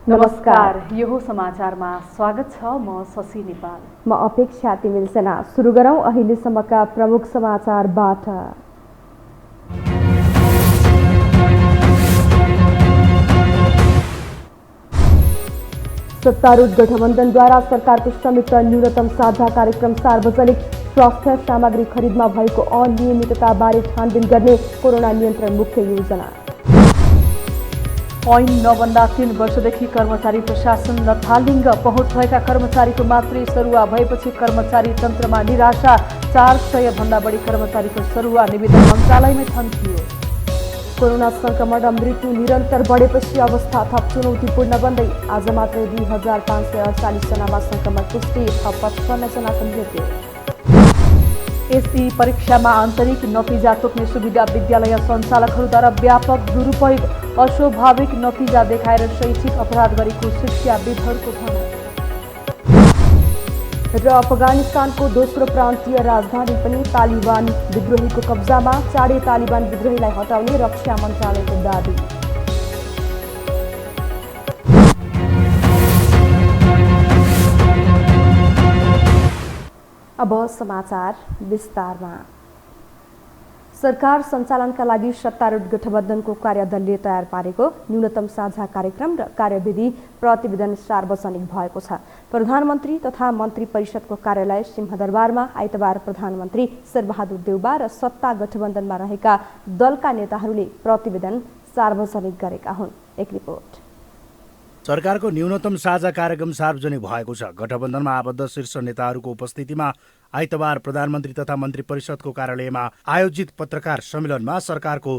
नमस्कार, यो हो समाचारमा स्वागत छ। म शशि नेपाल। म अपेक्षा तिमिल सेना। सुरु गरौं अहिलेसम्मका प्रमुख समाचारबाट। सत्तारूढ गठबन्धनद्वारा सरकारको संयुक्त न्यूनतम साझा कार्यक्रम सार्वजनिक। स्वास्थ्य सामग्री खरिदमा भएको अनियमितताबारे छानबिन गर्ने कोरोना नियन्त्रण मुख्य योजना। ऐन नबन्दा 3 वर्षदेखि कर्मचारी प्रशासन नथालिङ्ग। पहुँच भएका कर्मचारीको मात्रै सरुवा भएपछि कर्मचारी तन्त्रमा निराशा। 400 भन्दा बढी कर्मचारीको सरुवा निवेदन मन्त्रालयमै थन्कियो। कोरोना संक्रमण र मृत्यु निरन्तर बढेपछि अवस्था थप चुनौतीपूर्ण बन्दै आज मात्रै 2548 जनामा संक्रमण पुष्टि, थप 55 जनाको मृत्यु। एसई परीक्षामा आन्तरिक नतिजा तोक्ने सुविधा विद्यालय सञ्चालकहरूद्वारा व्यापक दुरुपयोग। अस्वाभाविक नतिजा देखाएर शैक्षिक अपराध गरेको शिक्षाविदहरूको भनाइ। र अफगानिस्तानको दोस्रो प्रान्तीय राजधानी पनि तालिबान विद्रोहीको कब्जामा। चाँडै तालिबान विद्रोहीलाई हटाउने रक्षा मन्त्रालयको दाबी। अब समाचार विस्तारमा। सरकार सञ्चालनका लागि सत्तारूढ गठबन्धनको कार्यदलले तयार पारेको न्यूनतम साझा कार्यक्रम र कार्यविधि प्रतिवेदन सार्वजनिक भएको छ। प्रधानमन्त्री तथा मन्त्री परिषदको कार्यालय सिंहदरबारमा आइतबार प्रधानमन्त्री शेरबहादुर देउबा र सत्ता गठबन्धनमा रहेका दलका नेताहरूले प्रतिवेदन सार्वजनिक गरेका हुन्। एक रिपोर्ट। सरकारको न्यूनतम साझा कार्यक्रम सार्वजनिक भएको छ। गठबन्धनमा आबद्ध शीर्ष नेताहरूको उपस्थितिमा आइतबार प्रधानमन्त्री तथा मन्त्री परिषदको कार्यालयमा आयोजित पत्रकार सम्मेलनमा सरकारको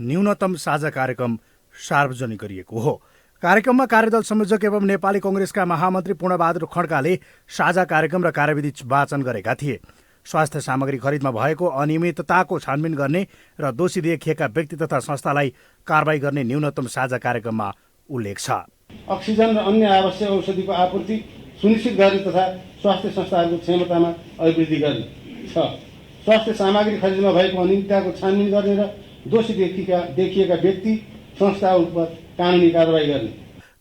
न्यूनतम साझा कार्यक्रम सार्वजनिक गरिएको हो। कार्यक्रममा कार्यदल संयोजक एवं नेपाली कङ्ग्रेसका महामन्त्री पूर्णबहादुर खड्काले साझा कार्यक्रम र कार्यविधि वाचन गरेका थिए। स्वास्थ्य सामग्री खरिदमा भएको अनियमितताको छानबिन गर्ने र दोषी देखिएका व्यक्ति तथा संस्थालाई कारबाही गर्ने न्यूनतम साझा कार्यक्रममा उल्लेख छ। अक्सिजन र अन्य आवश्यक औषधिको आपूर्ति सुनिश्चित गर्ने तथा स्वास्थ्य संस्थाहरूको क्षमतामा अभिवृद्धि गर्ने छ। स्वास्थ्य सामग्री खरिदमा भएको अनियमितताको छानबिन गर्ने र दोषी देखिएका व्यक्ति संस्थाहरू उप कानुनी कारबाही गर्ने।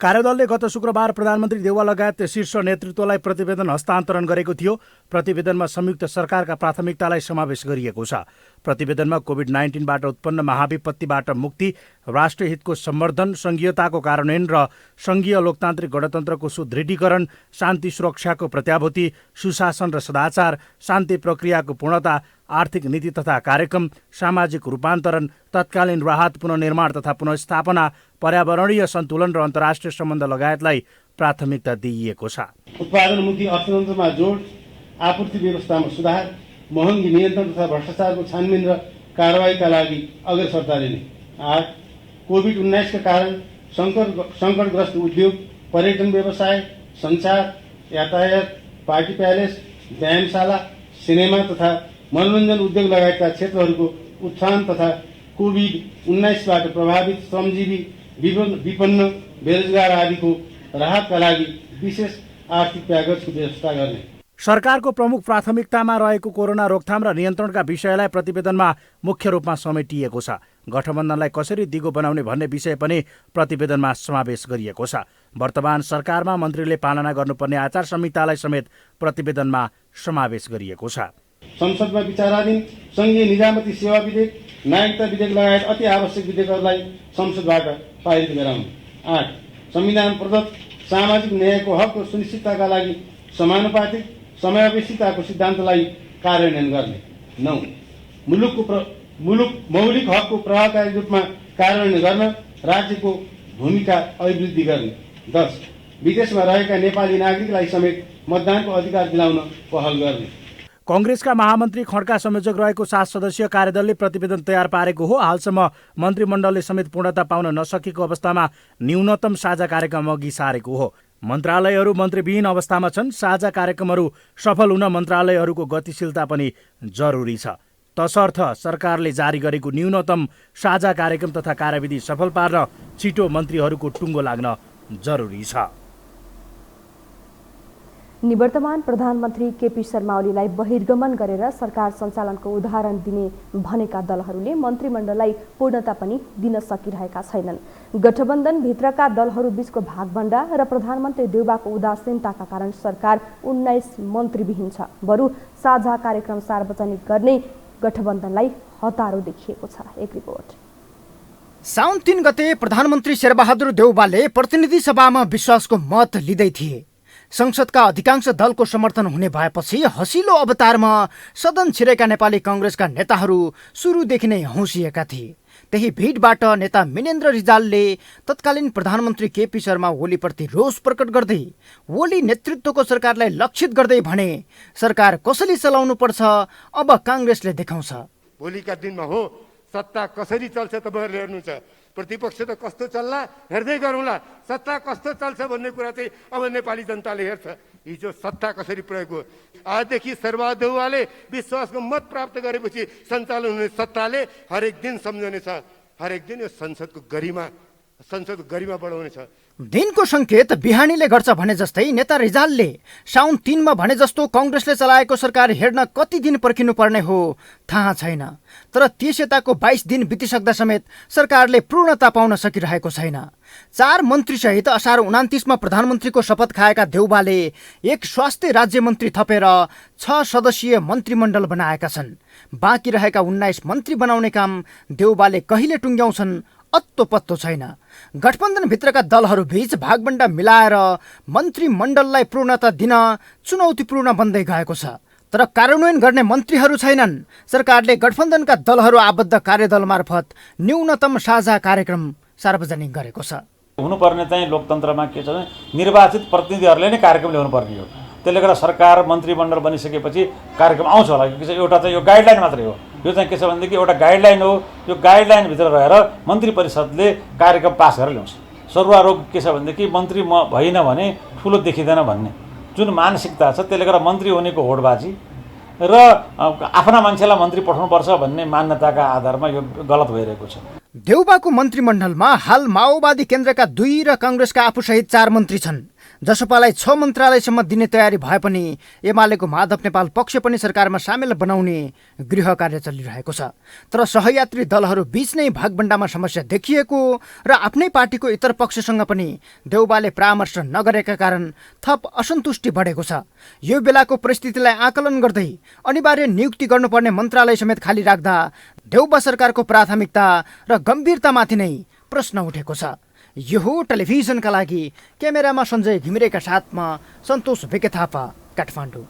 कार्यदलले गत शुक्रबार प्रधानमन्त्री देउवा लगायत शीर्ष नेतृत्वलाई प्रतिवेदन हस्तान्तरण गरेको थियो। प्रतिवेदनमा संयुक्त सरकारका प्राथमिकतालाई समावेश गरिएको छ। प्रतिवेदनमा कोभिड-19बाट उत्पन्न महाविपत्तिबाट मुक्ति, राष्ट्रिय हितको सम्वर्धन, संघीयताको कार्यान्वयन र संघीय लोकतान्त्रिक गणतन्त्रको सुदृढीकरण, शान्ति सुरक्षाको प्रत्याभूति, सुशासन र सदाचार, शान्ति प्रक्रियाको पूर्णता, आर्थिक नीति तथा कार्यक्रम, सामाजिक रूपान्तरण, तत्कालीन राहत पुनर्निर्माण तथा पुनर्स्थापना, पर्यावरणीय सन्तुलन र अन्तर्राष्ट्रिय सम्बन्ध लगायतलाई प्राथमिकता दिइएको छ। उत्पादनमुखी अर्थतन्त्रमा जोड, आपूर्ति व्यवस्थामा सुधार, महँगी नियन्त्रण तथा भ्रष्टाचारको छानबिन र कारबाहीका लागि अग्रसरता लिने। 8. कोभिड-19 का कारण सङ्कटग्रस्त उद्योग, पर्यटन व्यवसाय, सञ्चार, यातायात, पार्टी प्यालेस, व्यायामशाला, सिनेमा तथा मनोरञ्जन उद्योग लगायतका क्षेत्रहरूको उत्थान तथा कोभिड-19बाट प्रभावित श्रमजीवी, विपन्न, बेरोजगार आदिको राहतका लागि विशेष आर्थिक प्याकेजको व्यवस्था गर्ने। सरकारको प्रमुख प्राथमिकतामा रहेको कोरोना रोकथाम र नियन्त्रणका विषयलाई प्रतिवेदनमा मुख्य रूपमा समेटिएको छ। गठबन्धनलाई कसरी दिगो बनाउने भन्ने विषय पनि प्रतिवेदनमा समावेश गरिएको छ। वर्तमान सरकारमा मन्त्रीले पालना गर्नुपर्ने आचार संहितालाई समेत प्रतिवेदनमा समावेश गरिएको छ। संसदमा विचाराधीन संघीय निजामती सेवा विधेयक, नागरिकता विधेयक लगायत अति आवश्यक विधेयकहरूलाई संसदबाट पारित गराउनु। 8. संविधान प्रदत्त सामाजिक न्यायको हकको सुनिश्चितताका लागि समानुपातिक समयावश्यकताको सिद्धान्तलाई कार्यान्वयन गर्ने। 9. मुलुक मौलिक हकको प्रभावकारी रूपमा कार्यान्वयन गर्न राज्यको भूमिका अभिवृद्धि गर्ने। 10. विदेशमा रहेका नेपाली नागरिकलाई समेत मतदानको अधिकार दिलाउन पहल गर्ने। कङ्ग्रेसका महामन्त्री खड्का संयोजक रहेको 7 सदस्यीय कार्यदलले प्रतिवेदन तयार पारेको हो। हालसम्म मन्त्रीमण्डलले समेत पूर्णता पाउन नसकेको अवस्थामा न्यूनतम साझा कार्यक्रम अघि सारेको हो। मन्त्रालयहरू मन्त्रीविहीन अवस्थामा छन्। साझा कार्यक्रमहरू सफल हुन मन्त्रालयहरूको गतिशीलता पनि जरुरी छ। तसर्थ सरकारले जारी गरेको न्यूनतम साझा कार्यक्रम तथा कार्यविधि सफल पार्न छिटो मन्त्रीहरूको टुङ्गो लाग्न जरुरी छ। निवर्तमान प्रधानमन्त्री केपी शर्मा ओलीलाई बहिर्गमन गरेर सरकार सञ्चालनको उदाहरण दिने भनेका दलहरूले मन्त्रीमण्डललाई पूर्णता पनि दिन सकिरहेका छैनन्। गठबन्धनभित्रका दलहरू बीचको भागभण्डा र प्रधानमन्त्री देउबाको उदासीनताका कारण सरकार 19 मन्त्रीविहीन छ। बरु साझा कार्यक्रम सार्वजनिक गर्ने गठबन्धनलाई हतारो देखिएको छ। एक रिपोर्ट। साउन 3 गते प्रधानमन्त्री शेरबहादुर देउबाले प्रतिनिधि सभामा विश्वासको मत लिँदै थिए। संसदका अधिकांश दलको समर्थन हुने भएपछि हसिलो अवतारमा सदन छिरेका नेपाली कांग्रेसका नेताहरू सुरुदेखि नै हौसिएका थिए। त्यही भिडबाट नेता मिनेन्द्र रिजालले तत्कालीन प्रधानमन्त्री केपी शर्मा ओलीप्रति रोष प्रकट गर्दै ओली नेतृत्वको सरकारलाई लक्षित गर्दै भने सरकार कसरी चलाउनु पर्छ अब कांग्रेसले देखाउँछ। भोलिका दिनमा हो सत्ता कसरी चल्छ तपाईहरुले हेर्नुहुन्छ। प्रतिपक्ष त कस्तो चल्ला हेर्दै गरौँला, सत्ता कस्तो चल्छ भन्ने कुरा चाहिँ अब नेपाली जनताले हेर्छ। हिजो सत्ता कसरी प्रयोग हो। आजदेखि शेरबहादुर देउवाले विश्वासको मत प्राप्त गरेपछि सञ्चालन हुने सत्ताले हरेक दिन सम्झनेछ, हरेक दिन यो संसदको गरिमा बढाउनेछ। दिनको संकेत बिहानीले गर्छ भने जस्तै नेता रिजालले साउन 3 मा भने जस्तो कांग्रेसले चलाएको सरकार हेर्न कति दिन पर्खिनु पर्ने हो थाहा छैन। तर त्यस यताको 22 दिन बितिसक्दा समेत सरकारले पूर्णता पाउन सकिरहेको छैन। 4 मन्त्रीसहित असार 29 मा प्रधानमन्त्रीको शपथ खाएका देउबाले एक स्वास्थ्य राज्य मन्त्री थपेर 6 सदस्यीय मन्त्रीमण्डल बनाएका छन्। बाँकी रहेका 19 मन्त्री बनाउने काम देउबाले कहिले टुङ्ग्याउँछन् अत्तो पत्तो छैन। गठबन्धनभित्रका दलहरू बीच भागबण्डा मिलाएर मन्त्रीमण्डललाई पूर्णता दिन चुनौतीपूर्ण बन्दै गएको छ। तर कार्यान्वयन गर्ने मन्त्रीहरू छैनन्। सरकारले गठबन्धनका दलहरू आबद्ध कार्यदल मार्फत न्यूनतम साझा कार्यक्रम सार्वजनिक गरेको छ। हुनुपर्ने चाहिँ लोकतन्त्रमा के छ भने निर्वाचित प्रतिनिधिहरूले नै कार्यक्रम ल्याउनु पर्ने हो। त्यसले गर्दा सरकार मन्त्रीमण्डल बनिसकेपछि कार्यक्रम आउँछ होला। एउटा चाहिँ यो गाइडलाइन मात्रै हो। यो चाहिँ के छ भनेदेखि एउटा गाइडलाइन हो। यो गाइडलाइनभित्र रहेर मन्त्री परिषदले कार्यक्रम पास गरेर ल्याउँछ। सरुवा रोग के छ भनेदेखि मन्त्री म भइन भने ठुलो देखिँदैन भन्ने जुन मानसिकता छ, त्यसले गर्दा मन्त्री हुनेको होडबाजी र आफ्ना मान्छेलाई मन्त्री पठाउनुपर्छ भन्ने मान्यताका आधारमा यो गलत भइरहेको छ। देउबाको मन्त्रीमण्डलमा हाल माओवादी केन्द्रका 2 र कांग्रेसका आफूसहित 4 मन्त्री छन्। जसपालाई 6 मन्त्रालयसम्म दिने तयारी भए पनि एमालेको माधव नेपाल पक्ष पनि सरकारमा सामेल बनाउने गृह कार्य चलिरहेको छ। तर सहयात्री दलहरू बीच नै भागबण्डामा समस्या देखिएको र आफ्नै पार्टीको इतर पक्षसँग पनि देउबाले परामर्श नगरेका कारण थप असन्तुष्टि बढेको छ। यो बेलाको परिस्थितिलाई आकलन गर्दै अनिवार्य नियुक्ति गर्नुपर्ने मन्त्रालय समेत खाली राख्दा देउबा सरकारको प्राथमिकता र गम्भीरतामाथि नै प्रश्न उठेको छ। यो हो टेलिभिजनका लागि क्यामेरामा सञ्जय घिमिरेका साथमा सन्तोष भिके थापा, काठमाडौँ।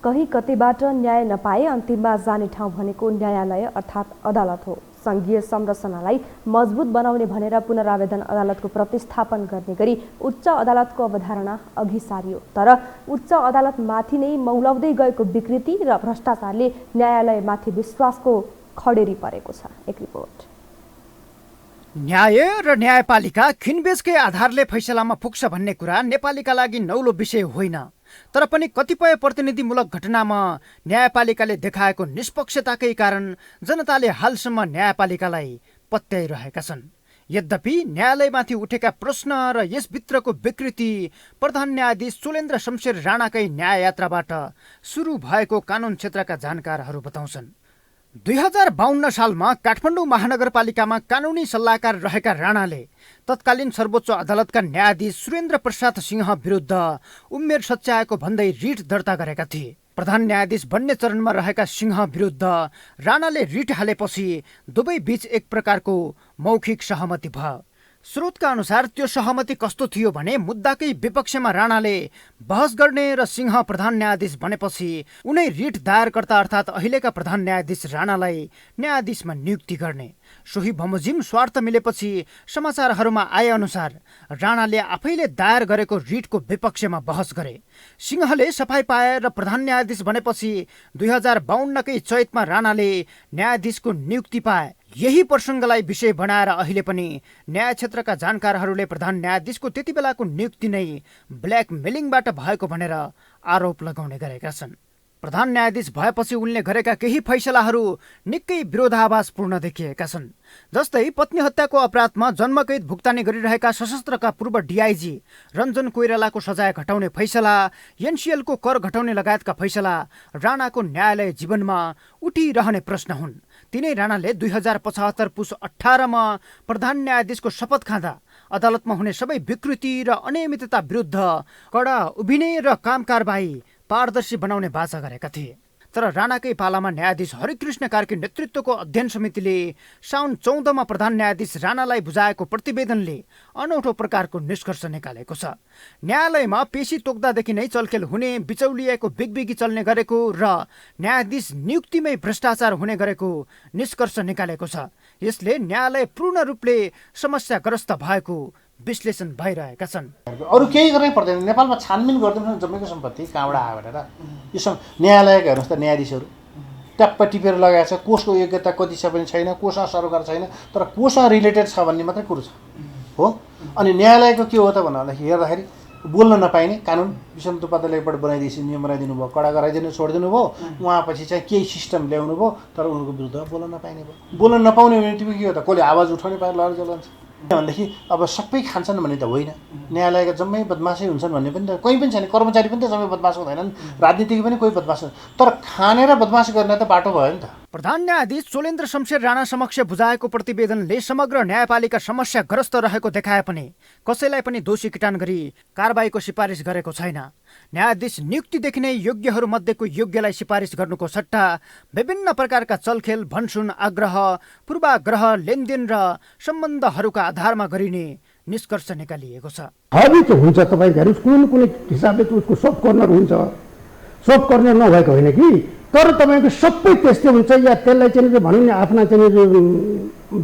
कहीँ कतैबाट न्याय नपाए अन्तिममा जाने ठाउँ भनेको न्यायालय अर्थात् अदालत हो। सङ्घीय संरचनालाई मजबुत बनाउने भनेर पुनरावेदन अदालतको प्रतिस्थापन गर्ने गरी उच्च अदालतको अवधारणा अघि सारियो। तर उच्च अदालतमाथि नै मौलाउँदै गएको विकृति र भ्रष्टाचारले न्यायालयमाथि विश्वासको खडेरी परेको छ। एक रिपोर्ट। न्याय र न्यायपालिका खिनबेचकै आधारले फैसलामा पुग्छ भन्ने कुरा नेपालीका लागि नौलो विषय होइन। तर पनि कतिपय प्रतिनिधिमूलक घटनामा न्यायपालिकाले देखाएको निष्पक्षताकै कारण जनताले हालसम्म न्यायपालिकालाई पत्याइरहेका छन्। यद्यपि न्यायालयमाथि उठेका प्रश्न र यसभित्रको विकृति प्रधान न्यायाधीश सुलेन्द्र शमशेर राणाकै न्याय यात्राबाट सुरु भएको कानुन क्षेत्रका जानकारहरू बताउँछन्। 2052 सालमा काठमाडौँ महानगरपालिकामा कानुनी सल्लाहकार रहेका राणाले तत्कालीन सर्वोच्च अदालतका न्यायाधीश सुरेन्द्र प्रसाद सिंह विरुद्ध उमेर सच्याएको भन्दै रिट दर्ता गरेका थिए। प्रधान न्यायाधीश बन्ने चरणमा रहेका सिंह विरुद्ध राणाले रिट हालेपछि दुवै बीच एक प्रकारको मौखिक सहमति भयो। स्रोतका अनुसार त्यो सहमति कस्तो थियो भने मुद्दाकै विपक्षमा राणाले बहस गर्ने र सिंह प्रधान न्यायाधीश बनेपछि उनै रिट दायरकर्ता अर्थात् अहिलेका प्रधान न्यायाधीश राणालाई न्यायाधीशमा नियुक्ति गर्ने। सोही बमोजिम स्वार्थ मिलेपछि समाचारहरूमा आए अनुसार राणाले आफैले दायर गरेको रिटको विपक्षमा बहस गरे। सिंहले सफाई पाए र प्रधान न्यायाधीश बनेपछि 2052कै चैतमा राणाले न्यायाधीशको नियुक्ति पाए। यही प्रसङ्गलाई विषय बनाएर अहिले पनि न्याय क्षेत्रका जानकारहरूले प्रधान न्यायाधीशको त्यति बेलाको नियुक्ति नै ब्ल्याकमेलिङबाट भएको भनेर आरोप लगाउने गरेका छन्। प्रधान न्यायाधीश भएपछि उनले गरेका केही फैसलाहरू निकै विरोधाभासपूर्ण देखिएका छन्। जस्तै पत्नी हत्याको अपराधमा जन्मकैद भुक्तानी गरिरहेका सशस्त्रका पूर्व डिआइजी रञ्जन कोइरालाको सजाय घटाउने फैसला, एनसिएलको कर घटाउने लगायतका फैसला राणाको न्यायालय जीवनमा उठिरहने प्रश्न हुन्। तिनै राणाले 2075 पुस 18मा प्रधान न्यायाधीशको शपथ खाँदा अदालतमा हुने सबै विकृति र अनियमितता विरुद्ध कडा उभिने र काम कारबाही पारदर्शी बनाउने बाचा गरेका थिए। तर राणाकै पालामा न्यायाधीश हरिकृष्ण कार्की नेतृत्वको अध्ययन समितिले साउन 14मा प्रधान न्यायाधीश राणालाई बुझाएको प्रतिवेदनले अनौठो प्रकारको निष्कर्ष निकालेको छ। न्यायालयमा पेशी तोक्दादेखि नै चलखेल हुने, बिचौलिएको बिगबिगी चल्ने गरेको र न्यायाधीश नियुक्तिमै भ्रष्टाचार हुने गरेको निष्कर्ष निकालेको छ। यसले न्यायालय पूर्ण रूपले समस्याग्रस्त भएको विश्लेषण भइरहेका छन्। अरू केही गर्नै पर्दैन। नेपालमा छानबिन गर्दैन जम्मेको सम्पत्ति कहाँबाट आयो भनेर यो न्यायालयका हेर्नुहोस् त, न्यायाधीशहरू ट्याप्प टिपेर लगाएको छ। कोषको योग्यता कति छ पनि छैन, कोषमा सरोकार छैन, तर कोषमा रिलेटेड छ भन्ने मात्रै कुरो छ हो। अनि न्यायालयको के हो त भन्दाखेरि हेर्दाखेरि बोल्न नपाइने कानुन विष्णु उपाध्यायले एकपल्ट बनाइदिएपछि नियम बनाइदिनु भयो, कडा गराइदिनु छोडिदिनु भयो। उहाँपछि चाहिँ केही सिस्टम ल्याउनु भयो, तर उनको विरुद्धमा बोल्न नपाइने भयो। बोल्न नपाउने भने तिमी के हो त, कसले आवाज उठाउने पाएर लडेर जलान्छ भनेदेखि अब सबै खान्छन् भन्ने त होइन। न्यायालयका जम्मै बदमासै हुन्छन् भन्ने पनि त कोही पनि छैन। कर्मचारी पनि त जम्मै बदमास हुँदैनन्, राजनीतिक पनि कोही बदमास हुँदैन, तर खानेर बदमास गर्ने त बाटो भयो नि त। प्रधान न्यायाधीश चोलेन्द्र शमशेर राणा समक्ष बुझाएको प्रतिवेदनले समग्र न्यायपालिका समस्याग्रस्त रहेको देखाए पनि कसैलाई पनि दोषी किटान गरी कारबाहीको सिफारिस गरेको छैन। न्यायाधीश नियुक्तिदेखि नै योग्यहरू मध्येको योग्यलाई सिफारिस गर्नुको सट्टा विभिन्न प्रकारका चलखेल, भनसुन, आग्रह, पूर्वाग्रह, लेनदेन र सम्बन्धहरूका आधारमा गरिने निष्कर्ष निकालिएको छ। हबी त हुन्छ तपाईँहरू कुनै न कुनै हिसाबले त उसको सब कर्नर हुन्छ। सब कर्नर नभएको होइन कि, तर तपाईँको सबै त्यस्तै हुन्छ या त्यसलाई चाहिँ भनौँ न आफ्ना चाहिँ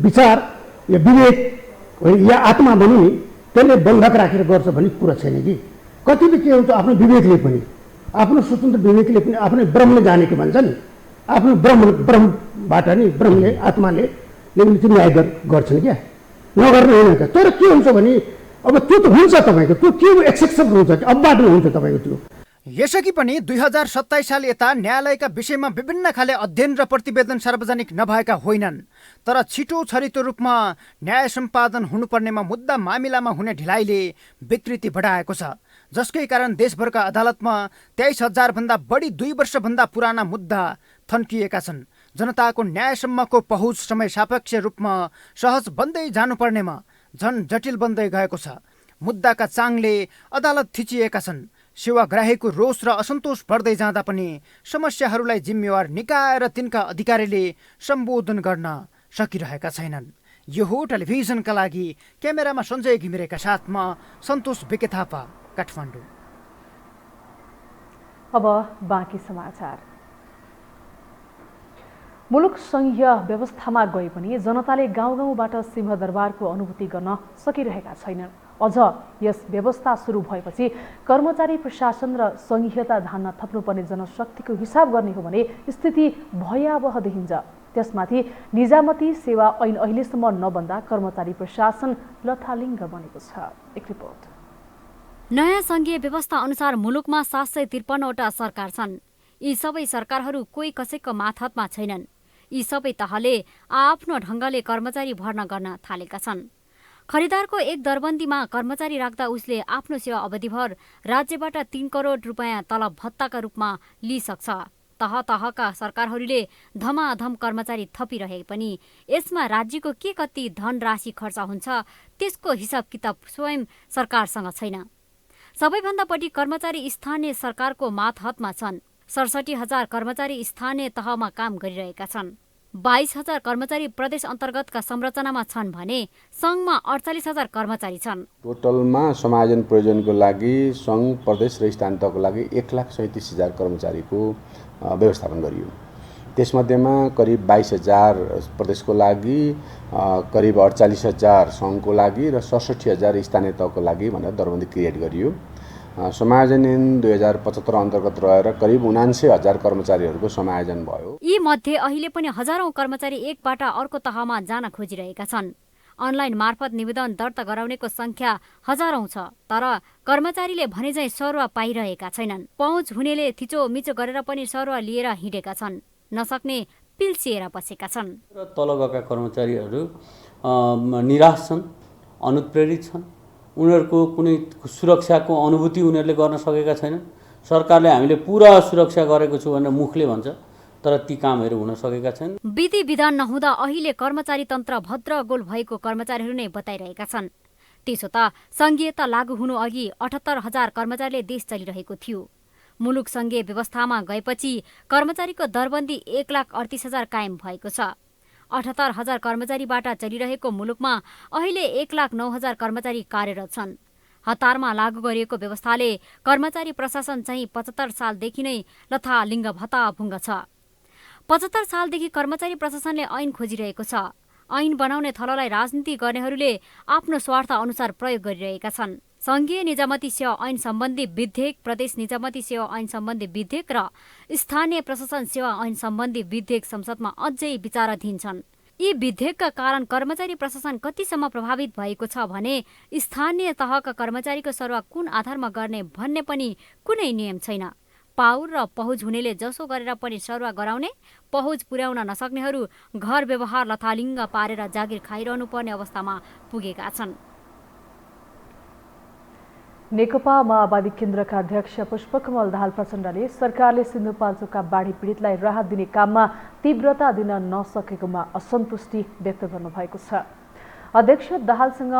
विचार या विवेक या आत्मा भनौँ नि त्यसले बन्धक राखेर गर्छ भन्ने कुरा छैन कि। कतिले के हुन्छ आफ्नो विवेकले पनि, आफ्नो स्वतन्त्र विवेकले पनि आफ्नो ब्रह्मले जानेको भन्छ नि, आफ्नो ब्रह्मबाट नि ब्रह्मले आत्माले न्याय गर्छन् क्या, नगर्ने होइन क्या। तर के हुन्छ भने अब त्यो त हुन्छ तपाईँको, त्यो के एक्सेप्सन हुन्छ कि अबबाट हुन्छ तपाईँको त्यो। यसअघि पनि 2027 साल यता न्यायालयका विषयमा विभिन्न खाले अध्ययन र प्रतिवेदन सार्वजनिक नभएका होइनन्, तर छिटो छरितो रूपमा न्याय सम्पादन हुनुपर्नेमा मुद्दा मामिलामा हुने ढिलाइले विकृति बढाएको छ, जसकै कारण देशभरका अदालतमा 23,000 भन्दा बढी 2 वर्षभन्दा पुराना मुद्दा थन्किएका छन्। जनताको न्यायसम्मको पहुँच समय सापेक्ष रूपमा सहज बन्दै जानुपर्नेमा झन जटिल बन्दै गएको छ। मुद्दाका चाङले अदालत थिचिएका छन्। सेवाग्राहीको रोष र असन्तोष बढ्दै जाँदा पनि समस्याहरूलाई जिम्मेवार निकाय र तिनका अधिकारीले सम्बोधन गर्न सकिरहेका छैनन्। यो हो टेलिभिजनका लागि क्यामेरामा सञ्जय घिमिरेका साथमा सन्तोष बिके थापा, काठमाडौँ। अब बाँकी समाचार। मुलुक संघीय व्यवस्थामा गए पनि जनताले गाउँ गाउँबाट सिंहदरबारको अनुभूति गर्न सकिरहेका छैनन्। अझ यस व्यवस्था सुरु भएपछि कर्मचारी प्रशासन र संघीयता धान्न थप्नुपर्ने जनशक्तिको हिसाब गर्ने हो भने स्थिति भयावह देखिन्छ। त्यसमाथि निजामती सेवा ऐन अहिलेसम्म नबन्दा कर्मचारी प्रशासन लथालिङ्ग बनेको छ। एक रिपोर्ट। नयाँ संघीय व्यवस्था अनुसार मुलुकमा 753वटा सरकार छन्। यी सबै सरकारहरू कोही कसैको मातहतमा छैनन्। यी सबै तहले आफ्नो ढङ्गले कर्मचारी भर्ना गर्न थालेका छन्। खरिदारको एक दरबन्दीमा कर्मचारी राख्दा उसले आफ्नो सेवा अवधिभर राज्यबाट 3 करोड रुपियाँ तलब भत्ताका रूपमा लिइसक्छ। तह तहका सरकारहरूले धमाधम कर्मचारी थपिरहे पनि यसमा राज्यको के कति धनराशि खर्च हुन्छ त्यसको हिसाब किताब स्वयं सरकारसँग छैन। सबैभन्दा बढी कर्मचारी स्थानीय सरकारको मातहतमा छन्। 67,000 कर्मचारी स्थानीय तहमा काम गरिरहेका छन्। 22,000 कर्मचारी प्रदेश अन्तर्गतका संरचनामा छन् भने सङ्घमा 48,000 कर्मचारी छन्। टोटलमा समायोजन प्रयोजनको लागि सङ्घ, प्रदेश र स्थानीय तहको लागि 1,37,000 कर्मचारीको व्यवस्थापन गरियो। त्यसमध्येमा करिब 22,000 प्रदेशको लागि, करिब 48,000 सङ्घको लागि र 67,000 स्थानीय तहको लागि भनेर दरबन्दी क्रिएट गरियो। समायोजन ऐन 2075 अन्तर्गत रहेर करिब 79,000 कर्मचारीहरूको समायोजन भयो। यी मध्ये अहिले पनि हजारौं कर्मचारी एकबाट अर्को तहमा जान खोजिरहेका छन्। अनलाइन मार्फत निवेदन दर्ता गराउनेको संख्या हजारौं छ, तर कर्मचारीले भनेझैं सरुवा पाइरहेका छैनन्। पहुँच हुनेले थिचोमिचो गरेर पनि सरुवा लिएर हिँडेका छन्, नसक्ने पिल्सिएर बसेका छन्। तल गएका कर्मचारीहरू निराश छन्, अनुत्प्रेरित छन्। उनीहरूको कुनै सुरक्षाको अनुभूति उनीहरूले गर्न सकेका छैनन्। सरकारले हामीले पूरा सुरक्षा गरेको छु भनेर मुखले भन्छ, तर ती कामहरू हुन सकेका छैनन्। विधि विधान नहुँदा अहिले कर्मचारी तन्त्र भद्रगोल भएको कर्मचारीहरू नै बताइरहेका छन्। त्यसो त संघीयता लागू हुनु अघि 78,000 कर्मचारीले देश चलिरहेको थियो। मुलुक संघीय व्यवस्थामा गएपछि कर्मचारीको दरबन्दी 1,38,000 कायम भएको छ। 78,000 कर्मचारीबाट चलिरहेको मुलुकमा अहिले 1,09,000 कर्मचारी कार्यरत छन्। हतारमा लागू गरिएको व्यवस्थाले कर्मचारी प्रशासन चाहिँ 75 सालदेखि नै लथालिङ्ग भत्ताभुङ्ग छ। 75 सालदेखि कर्मचारी प्रशासनले ऐन खोजिरहेको छ। ऐन बनाउने थलोलाई राजनीति गर्नेहरूले आफ्नो स्वार्थ अनुसार प्रयोग गरिरहेका छन्। संघीय निजामती सेवा ऐन सम्बन्धी विधेयक, प्रदेश निजामती सेवा ऐन सम्बन्धी विधेयक र स्थानीय प्रशासन सेवा ऐन सम्बन्धी विधेयक संसदमा अझै विचाराधीन छन्। यी विधेयकका कारण कर्मचारी प्रशासन कतिसम्म प्रभावित भएको छ भने स्थानीय तहका कर्मचारीको सरुवा कुन आधारमा गर्ने भन्ने पनि कुनै नियम छैन। पाउर र पहुँच हुनेले जसो गरेर पनि सरुवा गराउने, पहुँच पुर्याउन नसक्नेहरू घर व्यवहार लथालिङ्ग पारेर जागिर खाइरहनु पर्ने अवस्थामा पुगेका छन्। नेकपा माओवादी केन्द्रका अध्यक्ष पुष्पकमल दाहाल प्रचण्डले सरकारले सिन्धुपाल्चोकका बाढी पीडितलाई राहत दिने काममा तीव्रता दिन नसकेकोमा असन्तुष्टि व्यक्त गर्नुभएको छ। अध्यक्ष दाहालसँग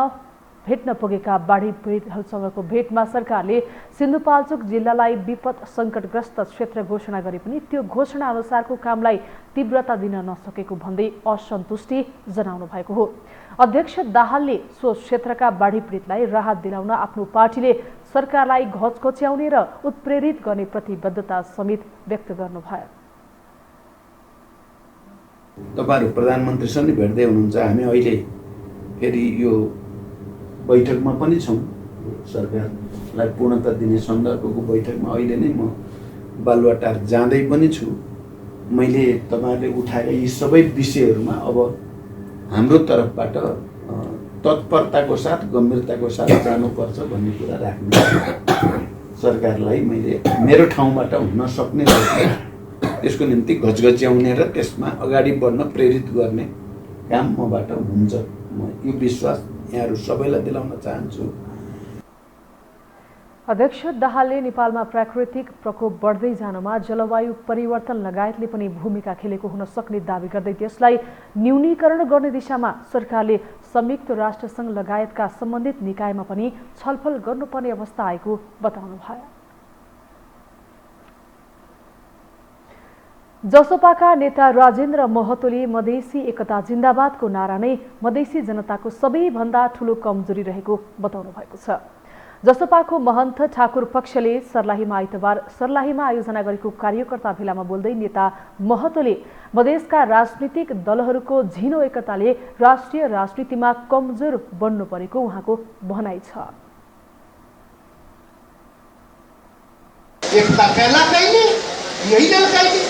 भेट्न पुगेका बाढी पीडितहरूसँगको भेटमा सरकारले सिन्धुपाल्चोक जिल्लालाई विपद सङ्कटग्रस्त क्षेत्र घोषणा गरे पनि त्यो घोषणा अनुसारको कामलाई तीव्रता दिन नसकेको भन्दै असन्तुष्टि जनाउनु भएको हो। अध्यक्ष दाहालले सो क्षेत्रका बाढी पीडितलाई राहत दिलाउन आफ्नो पार्टीले सरकारलाई घचघच्याउने र उत्प्रेरित गर्ने प्रतिबद्धता समेत व्यक्त गर्नुभयो। तपाईहरु प्रधानमन्त्रीसँग भेट्दै हुनुहुन्छ, हामी अहिले फेरि यो बैठकमा पनि छौँ। सरकारलाई पूर्णता दिने सन्दर्भको बैठकमा अहिले नै म बालुवाटार जाँदै पनि छु। मैले तपाईहरुले उठाएका यी सबै विषयहरूमा अब हाम्रो तर्फबाट तत्परताको साथ, गम्भीरताको साथ जानुपर्छ भन्ने कुरा राख्नु। सरकारलाई मैले मेरो ठाउँबाट हुन सक्ने त्यसको निम्ति घचघच्याउने र त्यसमा अगाडि बढ्न प्रेरित गर्ने काम मबाट हुन्छ। म यो विश्वास यहाँहरू सबैलाई दिलाउन चाहन्छु। अध्यक्ष दाहालले नेपालमा प्राकृतिक प्रकोप बढ्दै जानुमा जलवायु परिवर्तन लगायतले पनि भूमिका खेलेको हुन सक्ने दावी गर्दै त्यसलाई न्यूनीकरण गर्ने दिशामा सरकारले संयुक्त राष्ट्रसङ्घ लगायतका सम्बन्धित निकायमा पनि छलफल गर्नुपर्ने अवस्था आएको बताउनुभयो। जसपाका नेता राजेन्द्र महतोले मधेसी एकता जिन्दाबादको नारा नै मधेसी जनताको सबैभन्दा ठूलो कमजोरी रहेको बताउनु भएको छ। जसपाको महन्त ठाकुर पक्षले सर्लाहीमा आइतबार सर्लाहीमा आयोजना गरेको कार्यकर्ता भेलामा बोल्दै नेता महतोले मधेसका राजनीतिक दलहरूको झिनो एकताले राष्ट्रिय राजनीतिमा कमजोर बन्नु परेको उहाँको भनाइ छ। एकता कहला कैली यही लेल कैली,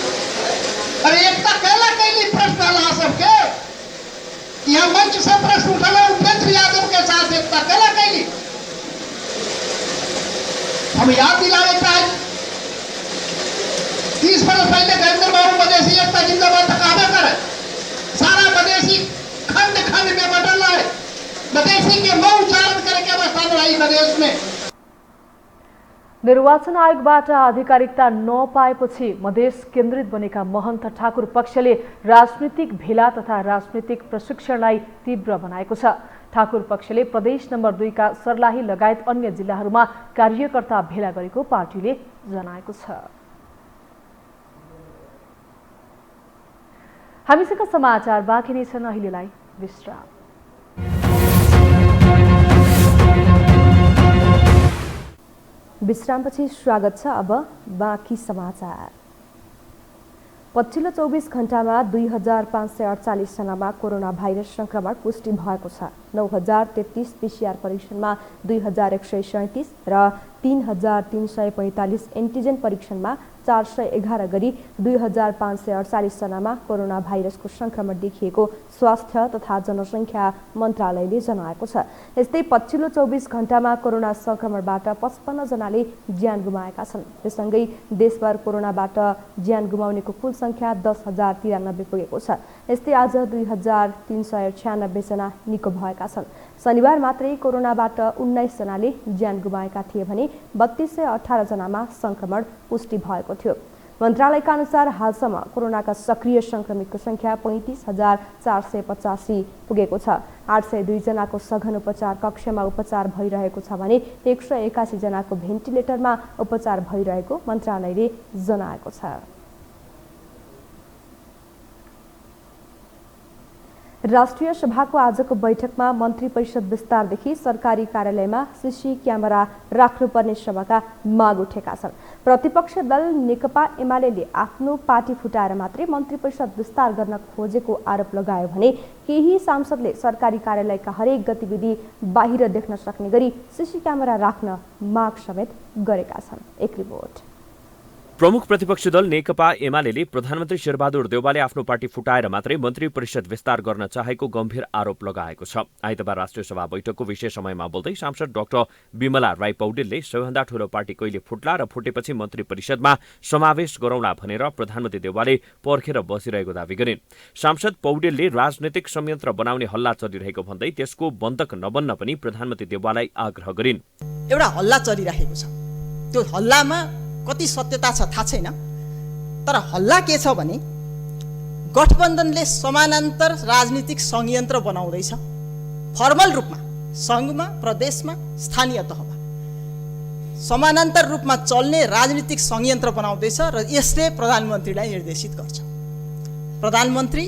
अरे एकता कहला कैली प्रश्न ला सबके यहाँ मंच से प्रश्न उठाना उपेंद्र यादव के साथ एकता कहला कैली। हम याद दिलावे आज 30 वर्ष पहले नरेंद्र बाबू मधेसी एकता जिंदाबाद कहा करे, सारा मधेसी खंड खंड में बदल रहा है। मधेसी के मौ उच्चारण करके अवस्था बढ़ाई मधेश में। निर्वाचन आयोगबाट आधिकारिकता नपाएपछि मधेस केन्द्रित बनेका महन्त ठाकुर पक्षले राजनीतिक भेला तथा राजनीतिक प्रशिक्षणलाई तीव्र बनाएको छ। ठाकुर पक्षले प्रदेश नम्बर 2 का सर्लाही लगायत अन्य जिल्लाहरूमा कार्यकर्ता भेला गरेको पार्टीले जनाएको छ। हामीसँग समाचार बाँकी नै छन्, अहिलेलाई विश्राम। विश्रामपछि स्वागत छ। अब बाँकी समाचार। पछिल्लो 24 घण्टामा 2548 जनामा कोरोना भाइरस संक्रमण पुष्टि भएको छ। 9033 पीसीआर परीक्षणमा 2137 र 3345 एन्टिजेन परीक्षणमा 411 गरी 2548 जनामा कोरोना भाइरसको संक्रमण देखिएको स्वास्थ्य तथा जनसङ्ख्या मन्त्रालयले जनाएको छ। यस्तै पछिल्लो 24 घण्टामा कोरोना संक्रमणबाट 55 जनाले ज्यान गुमाएका छन्। यससँगै देशभर कोरोनाबाट ज्यान गुमाउनेको कुल संख्या 10,093 पुगेको छ। यस्तै आज 2,396 जना निको भएका छन्। शनिबार मात्रै कोरोनाबाट 19 जनाले ज्यान गुमाएका थिए भने 3218 जनामा संक्रमण पुष्टि भएको थियो। मन्त्रालयका अनुसार हालसम्म कोरोनाका सक्रिय संक्रमितको संख्या 35,485 पुगेको छ। 802 जनाको सघन उपचार कक्षमा उपचार भइरहेको छ भने 181 जनाको भेन्टिलेटरमा उपचार भइरहेको मन्त्रालयले जनाएको छ। राष्ट्रिय सभाको आजको बैठकमा मन्त्री परिषद विस्तारदेखि सरकारी कार्यालयमा सीसी क्यामेरा राख्नुपर्ने सभाका माग उठेका छन्। प्रतिपक्ष दल नेकपा एमाले आफ्नो पार्टी फुटाएर मात्रै मन्त्री परिषद विस्तार गर्न खोजेको आरोप लगायो भने केही सांसदले सरकारी कार्यालयका हरेक गतिविधि बाहिर देख्न सक्ने गरी सीसी क्यामेरा राख्न माग समेत गरेका छन्। एक रिपोर्ट। प्रमुख प्रतिपक्षी दल नेकपा एमाले प्रधानमन्त्री शेरबहादुर देउवाले आफ्नो पार्टी फुटाएर मात्रै मन्त्री परिषद विस्तार गर्न चाहेको गम्भीर आरोप लगाएको छ। आइतबार राष्ट्रिय सभा बैठकको विशेष समयमा बोल्दै सांसद डाक्टर विमला राई पौडेलले सबैभन्दा ठूलो पार्टी कहिले फुट्ला र फुटेपछि मन्त्री परिषदमा समावेश गरौँला भनेर प्रधानमन्त्री देउवाले पर्खेर बसिरहेको दावी गरिन्। सांसद पौडेलले राजनैतिक संयन्त्र बनाउने हल्ला चलिरहेको भन्दै त्यसको बन्धक नबन्न पनि प्रधानमन्त्री देउवालाई आग्रह गरिन्। एउटा हल्ला चलिरहेको छ, त्यो हल्लामा कति सत्यता छ थाहा छैन, तर हल्ला के छ भने गठबन्धनले समानान्तर राजनीतिक संयन्त्र बनाउँदैछ। फर्मल रूपमा सङ्घमा, प्रदेशमा, स्थानीय तहमा समानान्तर रूपमा चल्ने राजनीतिक संयन्त्र बनाउँदैछ र यसले प्रधानमन्त्रीलाई निर्देशित गर्छ। प्रधानमन्त्री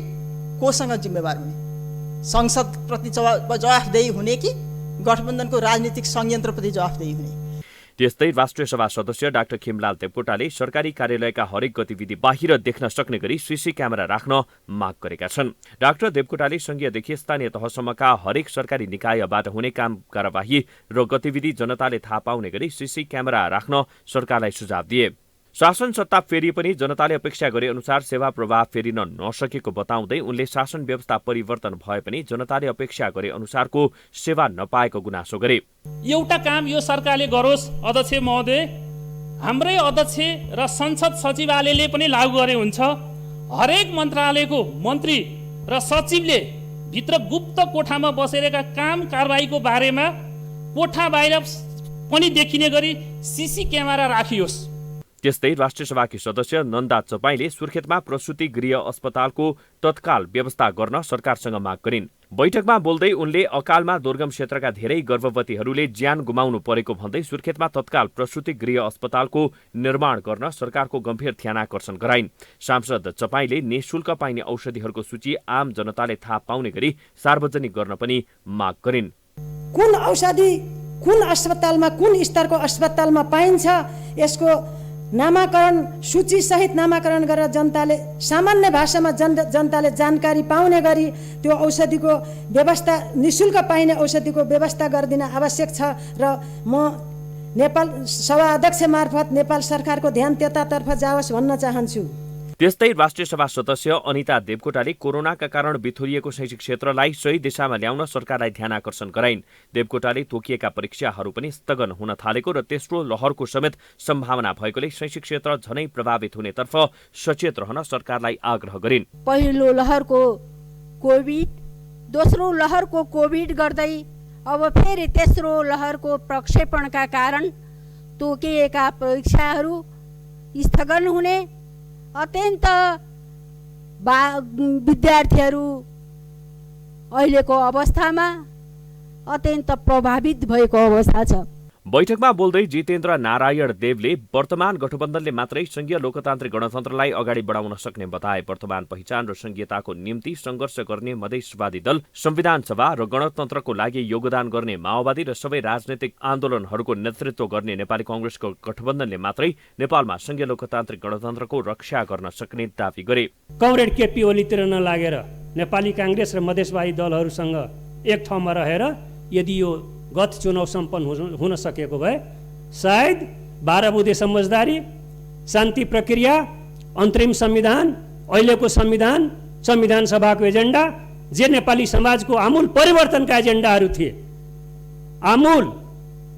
कोसँग जिम्मेवार हुने, संसदप्रति जवाफदेही हुने कि गठबन्धनको राजनीतिक संयन्त्रप्रति जवाफदेही हुने? त्यस्तै राष्ट्रिय सभा सदस्य डाक्टर खिमलाल देवकोटाले सरकारी कार्यालयका हरेक गतिविधि बाहिर देख्न सक्ने गरी सीसी क्यामेरा राख्न माग गरेका छन्। डाक्टर देवकोटाले संघीयदेखि स्थानीय तहसम्मका हरेक सरकारी निकायबाट हुने काम कारबाही र गतिविधि जनताले थाहा पाउने गरी सीसी क्यामेरा राख्न सरकारलाई सुझाव दिए। शासन सत्ता फेरि पनि जनताले अपेक्षा गरे अनुसार सेवा प्रवाह फेरिन नसकेको बताउँदै उनले शासन व्यवस्था परिवर्तन भए पनि जनताले अपेक्षा गरे अनुसारको सेवा नपाएको गुनासो गरे। एउटा काम यो सरकारले गरोस् अध्यक्ष महोदय, हाम्रै अध्यक्ष र संसद सचिवालयले पनि लागू गरे हुन्छ। हरेक मन्त्रालयको मन्त्री र सचिवले भित्र गुप्त कोठामा बसेका काम कारबाहीको बारेमा कोठा बाहिर पनि देखिने गरी सीसी क्यामेरा राखियोस्। त्यस्तै राष्ट्रिय सभाकी सदस्य नन्दा चपाईले सुर्खेतमा प्रसुति गृह अस्पतालको तत्काल व्यवस्था गर्न सरकारसँग माग गरिन्। बैठकमा बोल्दै उनले अकालमा दुर्गम क्षेत्रका धेरै गर्भवतीहरूले ज्यान गुमाउनु परेको भन्दै सुर्खेतमा तत्काल प्रसुति गृह अस्पतालको निर्माण गर्न सरकारको गम्भीर ध्यानाकर्षण गराइन्। सांसद चपाईले निःशुल्क पाइने औषधिहरूको सूची आम जनताले थाहा पाउने गरी सार्वजनिक गर्न पनि माग गरिन्। कुन औषधि कुन अस्पतालमा कुन स्तरको अस्पतालमा पाइन्छ यसको नामाकरण सूची सहित नामाकरण गरेर जनताले सामान्य भाषामा जनताले जानकारी पाउने गरी त्यो औषधिको व्यवस्था निःशुल्क पाइने औषधिको व्यवस्था गरिदिन आवश्यक छ र म नेपाल सभा अध्यक्ष मार्फत नेपाल सरकारको ध्यान त्यतातर्फ जाओस् भन्न चाहन्छु। त्यस्तै राष्ट्रिय सभा सदस्य अनिता देवकोटाले कोरोनाका कारण बिथोरिएको शैक्षिक क्षेत्रलाई सही दिशामा ल्याउन सरकारलाई ध्यानाकर्षण गराइन्। देवकोटाले तोकिएका परीक्षाहरू पनि स्थगन हुन थालेको र तेस्रो लहरको समेत सम्भावना भएकोले शैक्षिक क्षेत्र झनै प्रभावित हुनेतर्फ सचेत रहन सरकारलाई आग्रह गरिन्। पहिलो लहरको कोभिड, दोस्रो लहरको कोभिड गर्दै अब फेरि तेस्रो लहरको प्रक्षेपणका कारण तोकिएका परीक्षाहरू स्थगन हुने, अत्यन्त विद्यार्थीहरू अहिलेको अवस्थामा अत्यन्त प्रभावित भएको अवस्था छ। बैठकमा बोल्दै जितेन्द्र नारायण देवले वर्तमान गठबन्धनले मात्रै संघीय लोकतान्त्रिक गणतन्त्रलाई अगाडि बढाउन सक्ने बताए। वर्तमान पहिचान र संघीयताको निम्ति सङ्घर्ष गर्ने मधेसवादी दल, संविधान सभा र गणतन्त्रको लागि योगदान गर्ने माओवादी र सबै राजनैतिक आन्दोलनहरूको नेतृत्व गर्ने नेपाली कांग्रेसको गठबन्धनले मात्रै नेपालमा संघीय लोकतान्त्रिक गणतन्त्रको रक्षा गर्न सक्ने दावी गरे। कमरेड केपी ओलीतिर नलागेर नेपाली कांग्रेस र मधेसवादी दलहरूसँग एक ठाउँमा रहेर यदि यो गत चुनाव सम्पन्न हुन सकेको भए सायद 12 बुँदे समझदारी शान्ति प्रक्रिया, अन्तरिम संविधान, अहिलेको संविधान सभाको एजेन्डा जे नेपाली समाजको आमूल परिवर्तनका एजेन्डाहरू थिए, आमूल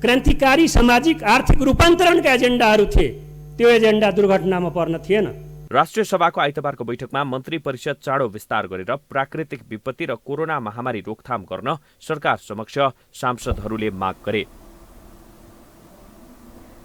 क्रान्तिकारी सामाजिक आर्थिक रूपान्तरणका एजेन्डाहरू थिए, त्यो एजेन्डा दुर्घटनामा पर्न थिएन। राष्ट्रिय सभाको आइतबारको बैठकमा मन्त्री परिषद चाँडो विस्तार गरेर प्राकृतिक विपत्ति र कोरोना महामारी रोकथाम गर्न सरकार समक्ष सांसदहरूले माग गरे।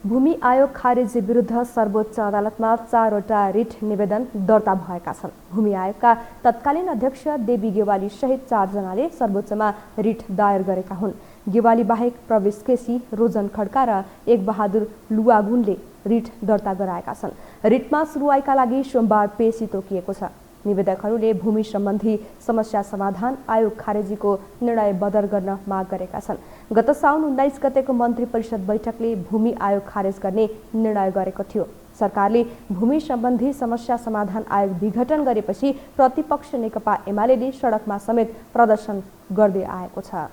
भूमि आयोग खारेजी विरुद्ध सर्वोच्च अदालतमा 4वटा रिट निवेदन दर्ता भएका छन्। भूमि आयोगका तत्कालीन अध्यक्ष देवी गेवाली सहित 4 जनाले सर्वोच्चमा रिट दायर गरेका हुन्। गेवाली बाहेक प्रवेश केसी, रोजन खड्का र एक बहादुर लुवागुनले रिट दर्ता गराएका छन्। रिटमा सुनुवाईका लागि सोमबार पेशी तोकिएको छ। निवेदकहरूले भूमि सम्बन्धी समस्या समाधान आयोग खारेजीको निर्णय बदर गर्न माग गरेका छन्। गत साउन 19 गतेको मन्त्री परिषद बैठकले भूमि आयोग खारेज गर्ने निर्णय गरेको थियो। सरकारले भूमि सम्बन्धी समस्या समाधान आयोग विघटन गरेपछि प्रतिपक्ष नेकपा एमाले सडकमा समेत प्रदर्शन गर्दै आएको छ।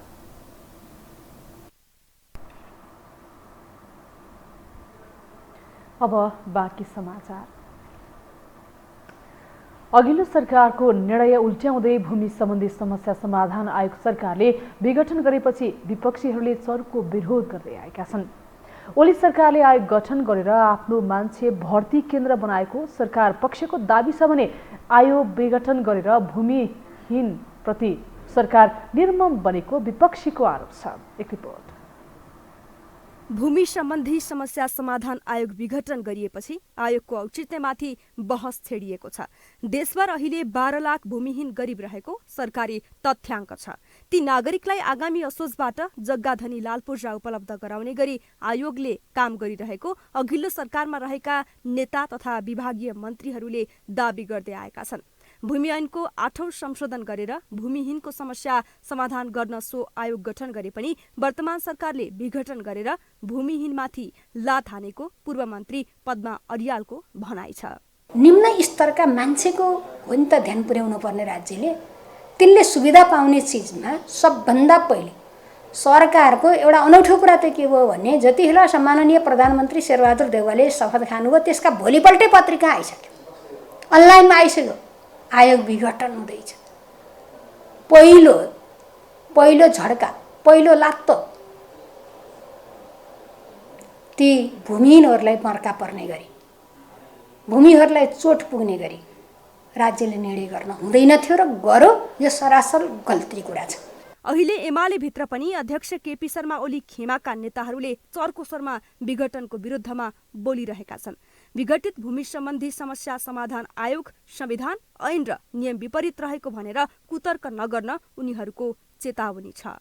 अब बाँकी समाचार। अघिल्लो सरकारको निर्णय उल्ट्याउँदै भूमि सम्बन्धी समस्या समाधान आयोग सरकारले विघटन गरेपछि विपक्षीहरूले चर्को विरोध गर्दै आएका छन्। ओली सरकारले आयोग गठन गरेर आफ्नो मान्छे भर्ती केन्द्र बनाएको सरकार पक्षको दाबी छ भने आयोग विघटन गरेर भूमिहीन प्रति सरकार निर्मम बनेको विपक्षीको आरोप छ। एक रिपोर्ट। भूमि सम्बन्धी समस्या समाधान आयोग विघटन गरिएपछि आयोगको औचित्यमाथि बहस छेडिएको छ। देशभर अहिले 12 लाख भूमिहीन गरिब रहेको सरकारी तथ्याङ्क छ। ती नागरिकलाई आगामी असोजबाट जग्गाधनी लाल पूर्जा उपलब्ध गराउने गरी आयोगले काम गरिरहेको अघिल्लो सरकारमा रहेका नेता तथा विभागीय मन्त्रीहरूले दाबी गर्दै आएका छन्। भूमि ऐनको 8औं संशोधन गरेर भूमिहीनको समस्या समाधान गर्न सो आयोग गठन गरे पनि वर्तमान सरकारले विघटन गरेर भूमिहीनमाथि लात हानेको पूर्व मन्त्री पद्मा अर्यालको भनाइ छ। निम्न स्तरका मान्छेको हो नि त ध्यान पुर्याउनु पर्ने राज्यले, तिनले सुविधा पाउने चिजमा सबभन्दा पहिले सरकारको एउटा अनौठो कुरा त के भयो भने जतिखेर सम्माननीय प्रधानमन्त्री शेरबहादुर देउवाले शपथ खानुभयो त्यसका भोलिपल्टै पत्रिका आइसक्यो, अनलाइनमा आइसक्यो, आयोग विघटन हुँदैछ। पहिलो झड्का, पहिलो लात्तो ती भूमिहीनहरूलाई मर्का पर्ने गरी, भूमिहरूलाई चोट पुग्ने गरी राज्यले निर्णय गर्न हुँदैन थियो र गर्यो। यो सरासर गल्ती कुरा छ। अहिले एमाले भित्र पनि अध्यक्ष केपी शर्मा ओली खेमाका नेताहरूले चर्को स्वरमा विघटनको विरुद्धमा बोलिरहेका छन्। विघटित भूमि सम्बन्धी समस्या समाधान आयोग संविधान, ऐन र नियम विपरीत रहेको भनेर कुतर्क नगर्न उनीहरूको चेतावनी छ।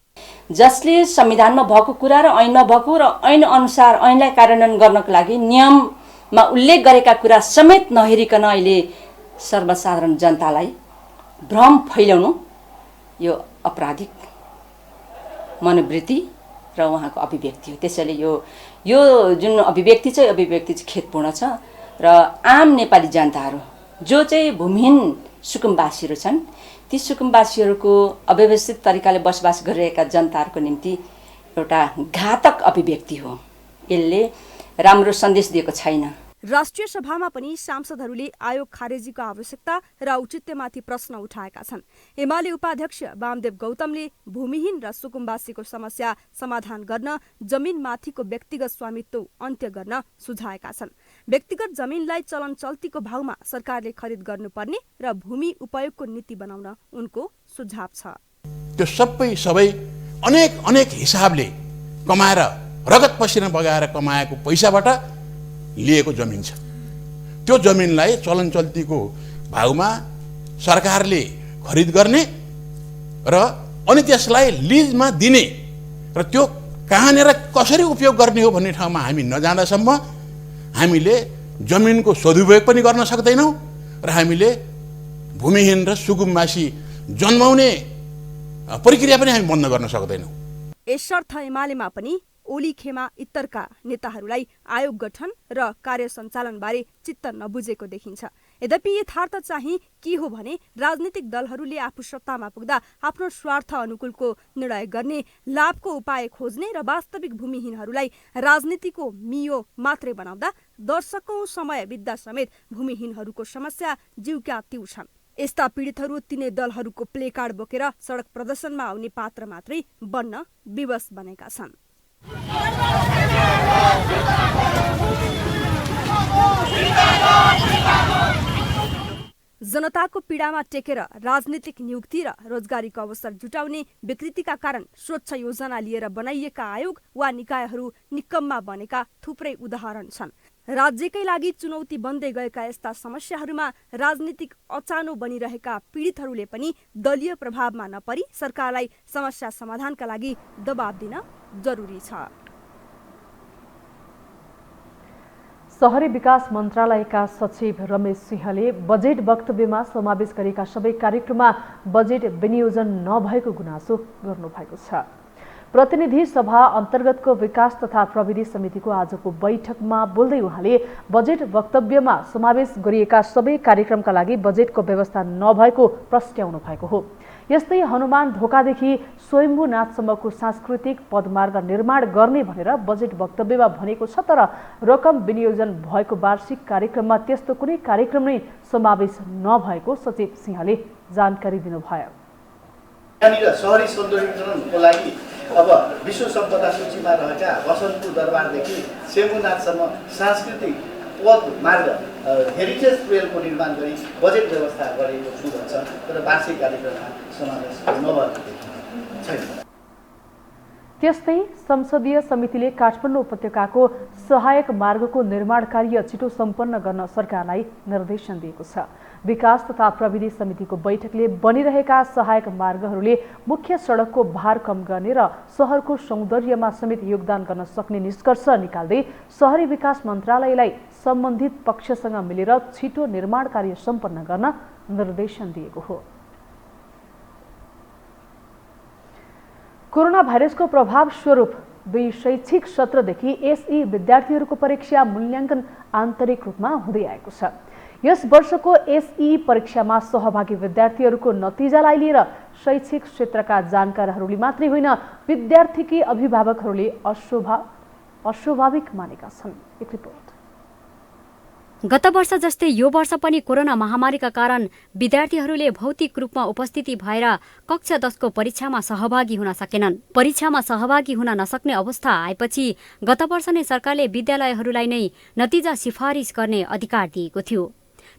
जसले संविधानमा भएको कुरा र ऐनमा भएको र ऐन अनुसार ऐनलाई कार्यान्वयन गर्नको लागि नियममा उल्लेख गरेका कुरा समेत नहेरिकन अहिले सर्वसाधारण जनतालाई भ्रम फैलाउनु यो अपराधिक मनोवृत्ति र उहाँको अभिव्यक्ति हो। त्यसैले यो जुन अभिव्यक्ति चाहिँ खेदपूर्ण छ र आम नेपाली जनताहरू जो चाहिँ भूमिहीन सुकुम्बासीहरू छन् ती सुकुम्बासीहरूको अव्यवस्थित तरिकाले बसोबास गरिरहेका जनताहरूको निम्ति एउटा घातक अभिव्यक्ति हो। यसले राम्रो सन्देश दिएको छैन। राष्ट्रिय सभामा पनि सांसदहरूले आयोग खारेजीको आवश्यकता र औचित्यमाथि प्रश्न उठाएका छन्। एमाले उपाध्यक्ष वामदेव गौतमले भूमिहीन र सुकुम्बासीको समस्या समाधान गर्न जमिनमाथिको व्यक्तिगत स्वामित्व अन्त्य गर्न सुझाएका छन्। व्यक्तिगत जमिनलाई चलन चल्तीको भावमा सरकारले खरिद गर्नुपर्ने र भूमि उपयोगको नीति बनाउन उनको सुझाव छ। त्यो सबै अनेक हिसाबले कमाएर रगत पसिना बगाएर कमाएको पैसाबाट लिएको जमिन छ। त्यो जमिनलाई चलन चल्तीको भावमा सरकारले खरिद गर्ने र अनि त्यसलाई लिजमा दिने र त्यो कहाँनिर कसरी उपयोग गर्ने हो भन्ने ठाउँमा हामी नजाँदासम्म हामीले जमिनको सदुपयोग पनि गर्न सक्दैनौँ र हामीले भूमिहीन र सुकुम्बासी जन्माउने प्रक्रिया पनि हामी बन्द गर्न सक्दैनौँ। यसर्थ एमालेमा पनि ओली खेमा इत्तरका नेताहरूलाई आयोग गठन र कार्य सञ्चालनबारे चित्त नबुझेको देखिन्छ। यद्यपि यथार्थ चाहिँ के हो भने राजनीतिक दलहरूले आफू सत्तामा पुग्दा आफ्नो स्वार्थ अनुकूलको निर्णय गर्ने, लाभको उपाय खोज्ने र वास्तविक भूमिहीनहरूलाई राजनीतिको मियो मात्रै बनाउँदा दशकौं समय बित्दा समेत भूमिहीनहरूको समस्या जिउका तिउ छन्। यस्ता पीडितहरू तिनै दलहरूको प्लेकार्ड बोकेर सडक प्रदर्शनमा आउने पात्र मात्रै बन्न विवश बनेका छन्। जनताको पीडामा टेकेर राजनीतिक नियुक्ति र रोजगारीको अवसर जुटाउने विकृतिका कारण स्वच्छ योजना लिएर बनाइएका आयोग वा निकायहरू निकम्मा बनेका थुप्रै उदाहरण छन्। राज्यकै लागि चुनौती बन्दै गएका यस्ता समस्याहरूमा राजनीतिक अचानो बनिरहेका पीडितहरूले पनि दलीय प्रभावमा नपरी सरकारलाई समस्या समाधानका लागि दबाब दिन जरुरी छ। शहरी विकास मन्त्रालयका सचिव रमेश सिंहले बजेट वक्तव्यमा समावेश गरेका सबै कार्यक्रममा बजेट विनियोजन नभएको गुनासो गर्नुभएको छ। प्रतिनिधि सभा अन्तर्गतको विकास तथा प्रविधि समितिको आजको बैठकमा बोल्दै उहाँले बजेट वक्तव्यमा समावेश गरिएका सबै कार्यक्रमका लागि बजेटको व्यवस्था नभएको प्रस्ट्याउनु भएको हो। यस्तै हनुमान ढोकादेखि स्वयम्भूनाथसम्मको सांस्कृतिक पदमार्ग निर्माण गर्ने भनेर बजेट वक्तव्यमा भनेको छ, तर रकम विनियोजन भएको वार्षिक कार्यक्रममा त्यस्तो कुनै कार्यक्रम नै समावेश नभएको सचिव सिंहले जानकारी दिनुभयो। यहाँनिर शहरी सौन्दर्यीकरणको लागि अब विश्व सम्पदा सूचीमा रहेका बसन्तपुर दरबारदेखि स्वयम्भूनाथसम्म सांस्कृतिक पद मार्ग हेरिटेज ट्रेलको निर्माण गरी बजेट व्यवस्था गरेको छु भन्छ, तर वार्षिक कार्यक्रममा समावेश नभएको छैन। त्यस्तै संसदीय समितिले काठमाडौँ उपत्यकाको सहायक मार्गको निर्माण कार्य छिटो सम्पन्न गर्न सरकारलाई निर्देशन दिएको छ। विकास तथा प्रविधि समितिको बैठकले बनिरहेका सहायक मार्गहरूले मुख्य सडकको भार कम गर्ने र सहरको सौन्दर्यमा समेत योगदान गर्न सक्ने निष्कर्ष निकाल्दै शहरी विकास मन्त्रालयलाई सम्बन्धित पक्षसँग मिलेर छिटो निर्माण कार्य सम्पन्न गर्न निर्देशन दिएको हो। कोरोना भाइरसको प्रभाव स्वरूप 2 शैक्षिक सत्रदेखि एसई विद्यार्थीहरूको परीक्षा मूल्याङ्कन आन्तरिक रूपमा हुँदै आएको छ। यस वर्षको एसई परीक्षामा सहभागी विद्यार्थीहरूको नतिजालाई लिएर शैक्षिक क्षेत्रका जानकारहरूले मात्रै होइन, विद्यार्थीकी अभिभावकहरूले अस्वाभाविक मानेका छन्। एक रिपोर्ट। गत वर्ष जस्तै यो वर्ष पनि कोरोना महामारीका कारण विद्यार्थीहरूले भौतिक रूपमा उपस्थिति भएर कक्षा 10 को परीक्षामा सहभागी हुन सकेनन्। परीक्षामा सहभागी हुन नसक्ने अवस्था आएपछि गत वर्ष नै सरकारले विद्यालयहरूलाई नै नतिजा सिफारिस गर्ने अधिकार दिएको थियो।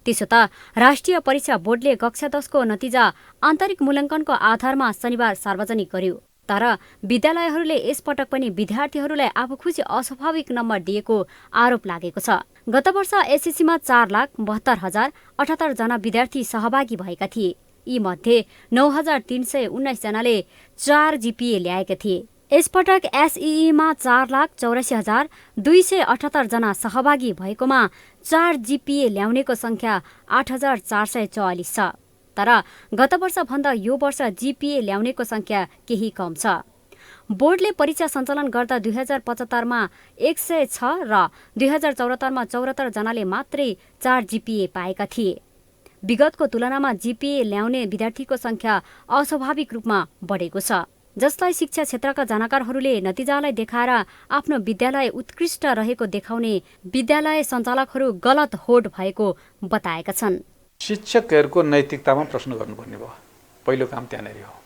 त्यसो त राष्ट्रिय परीक्षा बोर्डले कक्षा 10 को नतिजा आन्तरिक मूल्याङ्कनको आधारमा शनिबार सार्वजनिक गर्यो। तर विद्यालयहरूले यसपटक पनि विद्यार्थीहरूलाई आफू खुसी अस्वाभाविक नम्बर दिएको आरोप लागेको छ। गत वर्ष एसएससीमा 4,72,078 जना विद्यार्थी सहभागी भएका थिए। यी मध्ये 9,319 जनाले 4 जीपीए ल्याएका थिए। यसपटक एसईईमा 4,84,278 जना सहभागी भएकोमा 4 जीपीए ल्याउनेको संख्या 8,444 छ। तर गत वर्षभन्दा यो वर्ष जीपीए ल्याउनेको संख्या केही कम छ। बोर्डले परीक्षा सञ्चालन गर्दा 2075मा 106 र 2074मा 74 जनाले मात्रै 4 जीपीए पाएका थिए। विगतको तुलनामा जीपीए ल्याउने विद्यार्थीको संख्या अस्वाभाविक रूपमा बढेको छ, जसलाई शिक्षा क्षेत्रका जानकारहरूले नतिजालाई देखाएर आफ्नो विद्यालय उत्कृष्ट रहेको देखाउने विद्यालय सञ्चालकहरू गलत होड भएको बताएका छन्। शिक्षकहरूको नैतिकतामा प्रश्न गर्नुपर्ने भयो। पहिलो काम त्यहाँनिर हो।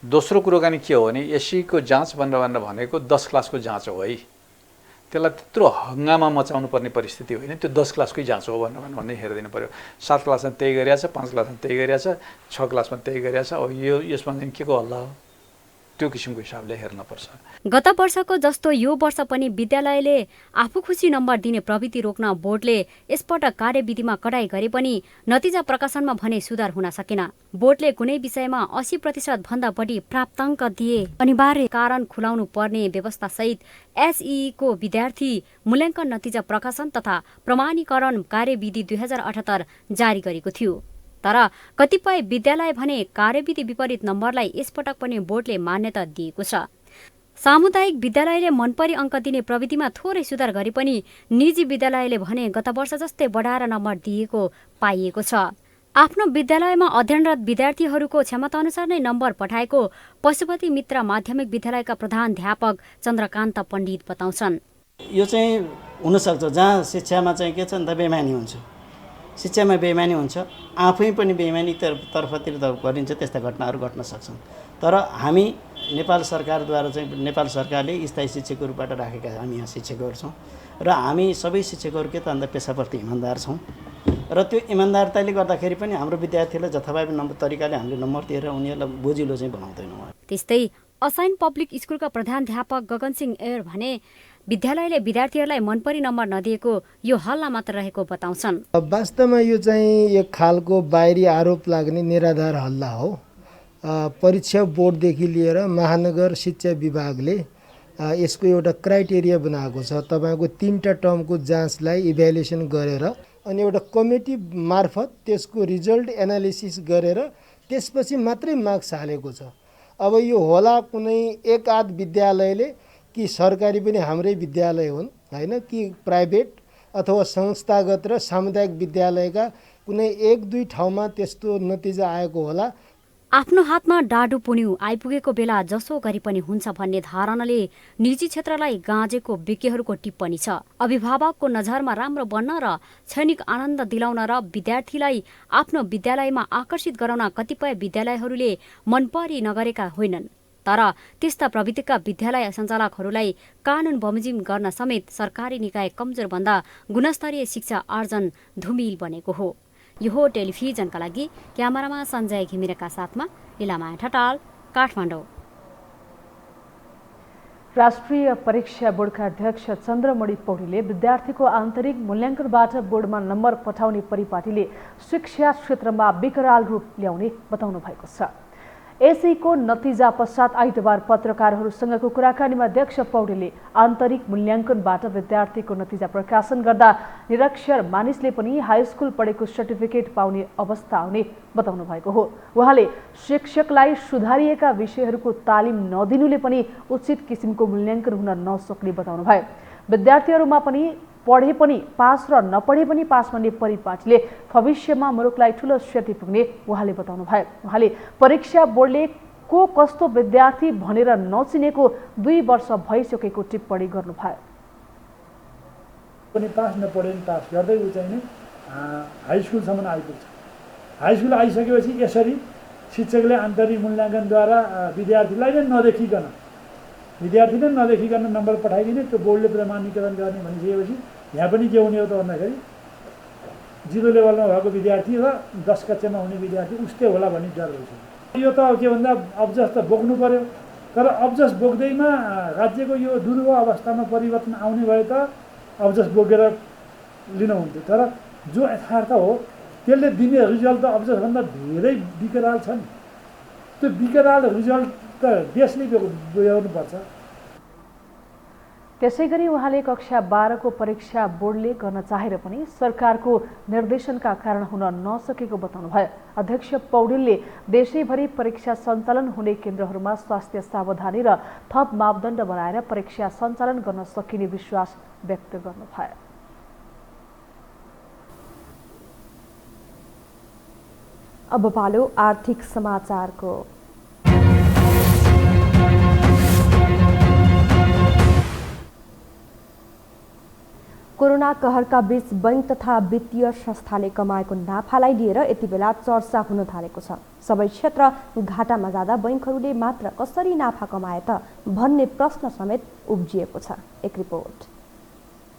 दोस्रो कुरोकानी के हो भने एसईको जाँच भनेको 10 क्लासको जाँच हो है। त्यसलाई त्यत्रो हङ्गामा मचाउनु पर्ने परिस्थिति होइन, त्यो 10 क्लासकै जाँच हो भन्ने हेरिदिनु पर्यो। 7 क्लासमा त्यही गरिरहेछ, 5 क्लासमा त्यही गरिरहेछ, 6 क्लासमा त्यही गरिरहेछ। अब यसमा के को हल्ला हो? त्यो किसिमको हिसाबले हेर्नुपर्छ। गत वर्षको जस्तो यो वर्ष पनि विद्यालयले आफू खुसी नम्बर दिने प्रवृत्ति रोक्न बोर्डले यसपटक कार्यविधिमा कडाई गरे पनि नतिजा प्रकाशनमा भने सुधार हुन सकेन। बोर्डले कुनै विषयमा 80% भन्दा बढी प्राप्ताङ्क दिए अनिवार्य कारण खुलाउनु पर्ने व्यवस्थासहित एसईको विद्यार्थी मूल्याङ्कन नतिजा प्रकाशन तथा प्रमाणीकरण कार्यविधि 2078 जारी गरेको थियो। तर कतिपय विद्यालय भने कार्यविधि विपरीत नम्बरलाई यसपटक पनि बोर्डले मान्यता दिएको छ। सामुदायिक विद्यालयले मनपरी अङ्क दिने प्रविधिमा थोरै सुधार गरे पनि निजी विद्यालयले भने गत वर्ष जस्तै बढाएर नम्बर दिएको पाइएको छ। आफ्नो विद्यालयमा अध्ययनरत विद्यार्थीहरूको क्षमताअनुसार नै नम्बर पठाएको पशुपति मित्र माध्यमिक विद्यालयका प्रधानाध्यापक चन्द्रकान्त पण्डित बताउँछन्। यो चाहिँ हुनसक्छ जहाँ शिक्षामा चाहिँ के छ नि त बेइमानी हुन्छ, शिक्षामा बेइमानी हुन्छ, आफै पनि बेइमानी तर्फतिर गरिन्छ, त्यस्ता घटनाहरू घट्न सक्छन्। तर हामी नेपाल सरकारद्वारा चाहिँ नेपाल सरकारले स्थायी शिक्षकको रूपबाट राखेका हामी यहाँ शिक्षकहरू छौँ र हामी सबै शिक्षकहरू के त भन्दा पेसाप्रति इमान्दार छौँ र त्यो इमान्दारताले गर्दाखेरि पनि हाम्रो विद्यार्थीलाई जथाभावी तरिकाले हामीले नम्बर दिएर उनीहरूलाई बोजिलो चाहिँ बनाउँदैनौँ। त्यस्तै असाइन पब्लिक स्कुलका प्रधानाध्यापक गगन सिंह एर भने विद्यालयले विद्यार्थीहरूलाई मनपरी नम्बर नदिएको यो हल्ला मात्र रहेको बताउँछन्। वास्तवमा यो चाहिँ एक खालको बाहिरी आरोप लाग्ने निराधार हल्ला हो। परीक्षा बोर्डदेखि लिएर महानगर शिक्षा विभागले यसको एउटा क्राइटेरिया बनाएको छ। तपाईँको 3टा टर्मको जाँचलाई इभ्यालुएसन गरेर अनि एउटा कमिटी मार्फत त्यसको रिजल्ट एनालिसिस गरेर त्यसपछि मात्रै मार्क्स हालेको छ। अब यो होला कुनै एक आध विद्यालयले कि सरकारी पनि हाम्रै विद्यालय हुन् हैन कि प्राइभेट अथवा संस्थागत र सामुदायिक विद्यालयका कुनै 1-2 ठाउँमा त्यस्तो नतिजा आएको होला। आफ्नो हातमा डाडु पुन्यु आइपुगेको बेला जसो गरी पनि हुन्छ भन्ने धारणाले निजी क्षेत्रलाई गाँजेको विज्ञहरूको टिप्पणी छ। अभिभावकको नजरमा राम्रो बन्न र क्षणिक आनन्द दिलाउन र विद्यार्थीलाई आफ्नो विद्यालयमा आकर्षित गराउन कतिपय विद्यालयहरूले मनपरी नगरेका होइनन्। तर त्यस्ता प्रवृत्तिका विद्यालय सञ्चालकहरूलाई कानून बमोजिम गर्न समेत सरकारी निकाय कमजोर भन्दा गुणस्तरीय शिक्षा आर्जन धुमिल बनेको हो। यो हो टेलिभिजनका लागि क्यामेरामा सञ्जय घिमिरेका साथमा इलामाया ठटाल, काठमाडौँ। राष्ट्रिय परीक्षा बोर्डका अध्यक्ष चन्द्रमणि पौडेलले विद्यार्थीको आन्तरिक मूल्याङ्कनबाट बोर्डमा नम्बर पठाउने परिपाटीले शिक्षा क्षेत्रमा विकराल रूप ल्याउने बताउनु भएको छ। एसईको नतिजा पश्चात आइतबार पत्रकारहरूसँगको कुराकानीमा अध्यक्ष पौडेलले आन्तरिक मूल्याङ्कनबाट विद्यार्थीको नतिजा प्रकाशन गर्दा निरक्षर मानिसले पनि हाई स्कुल पढेको सर्टिफिकेट पाउने अवस्था आउने बताउनु भएको हो। उहाँले शिक्षकलाई सुधारिएका विषयहरूको तालिम नदिनुले पनि उचित किसिमको मूल्याङ्कन हुन नसक्ने बताउनु भयो। विद्यार्थीहरूमा पनि पढे पनि पास र नपढे पनि पास भन्ने परिपाटीले भविष्यमा मुलुकलाई ठूलो क्षति पुग्ने उहाँले बताउनु भयो। उहाँले परीक्षा बोर्डले को कस्तो विद्यार्थी भनेर नचिनेको 2 वर्ष भइसकेको टिप्पणी गर्नुभयो। पनि पास नपढे पनि पास गर्दै उ चाहिँ हाई स्कुलसम्म आइपुग्छ। हाई स्कुल आइसकेपछि यसरी शिक्षकले आन्तरिक मूल्याङ्कनद्वारा विद्यार्थीलाई नै नदेखिकन नम्बर पठाइदिने, त्यो बोर्डले प्रमाणीकरण गर्ने भनिसकेपछि यहाँ पनि के हुने हो त भन्दाखेरि 0 लेभलमा भएको विद्यार्थी र 10 कक्षामा हुने विद्यार्थी उस्तै होला भन्ने डर रहेछ। यो त के भन्दा अब्जस त बोक्नु पर्यो, तर अब्जस बोक्दैमा राज्यको यो दुर्व अवस्थामा परिवर्तन आउने भए त अब्जस बोकेर लिनुहुन्थ्यो। तर जो यथार्थ हो त्यसले दिने रिजल्ट त अब्जसभन्दा धेरै विकराल छ नि। त्यो विकराल रिजल्ट त देशले बेहोर्नुपर्छ। त्यसैगरी उहाँले कक्षा 12 को परीक्षा बोर्डले गर्न चाहेर पनि सरकारको निर्देशनका कारण हुन नसकेको बताउनुभयो। अध्यक्ष पौडेलले देशैभरि परीक्षा सञ्चालन हुने केन्द्रहरूमा स्वास्थ्य सावधानी र थप मापदण्ड बनाएर परीक्षा सञ्चालन गर्न सकिने विश्वास व्यक्त गर्नुभयो। अब पालो आर्थिक समाचारको। कोरोना कहरका बीच बैंक तथा वित्तीय संस्थाले कमाएको नाफालाई लिएर यति बेला चर्चा हुन थालेको छ। सबै क्षेत्र घाटामा जाँदा बैंकहरूले मात्र कसरी नाफा कमाए त भन्ने प्रश्न समेत उब्जिएको छ। एक रिपोर्ट।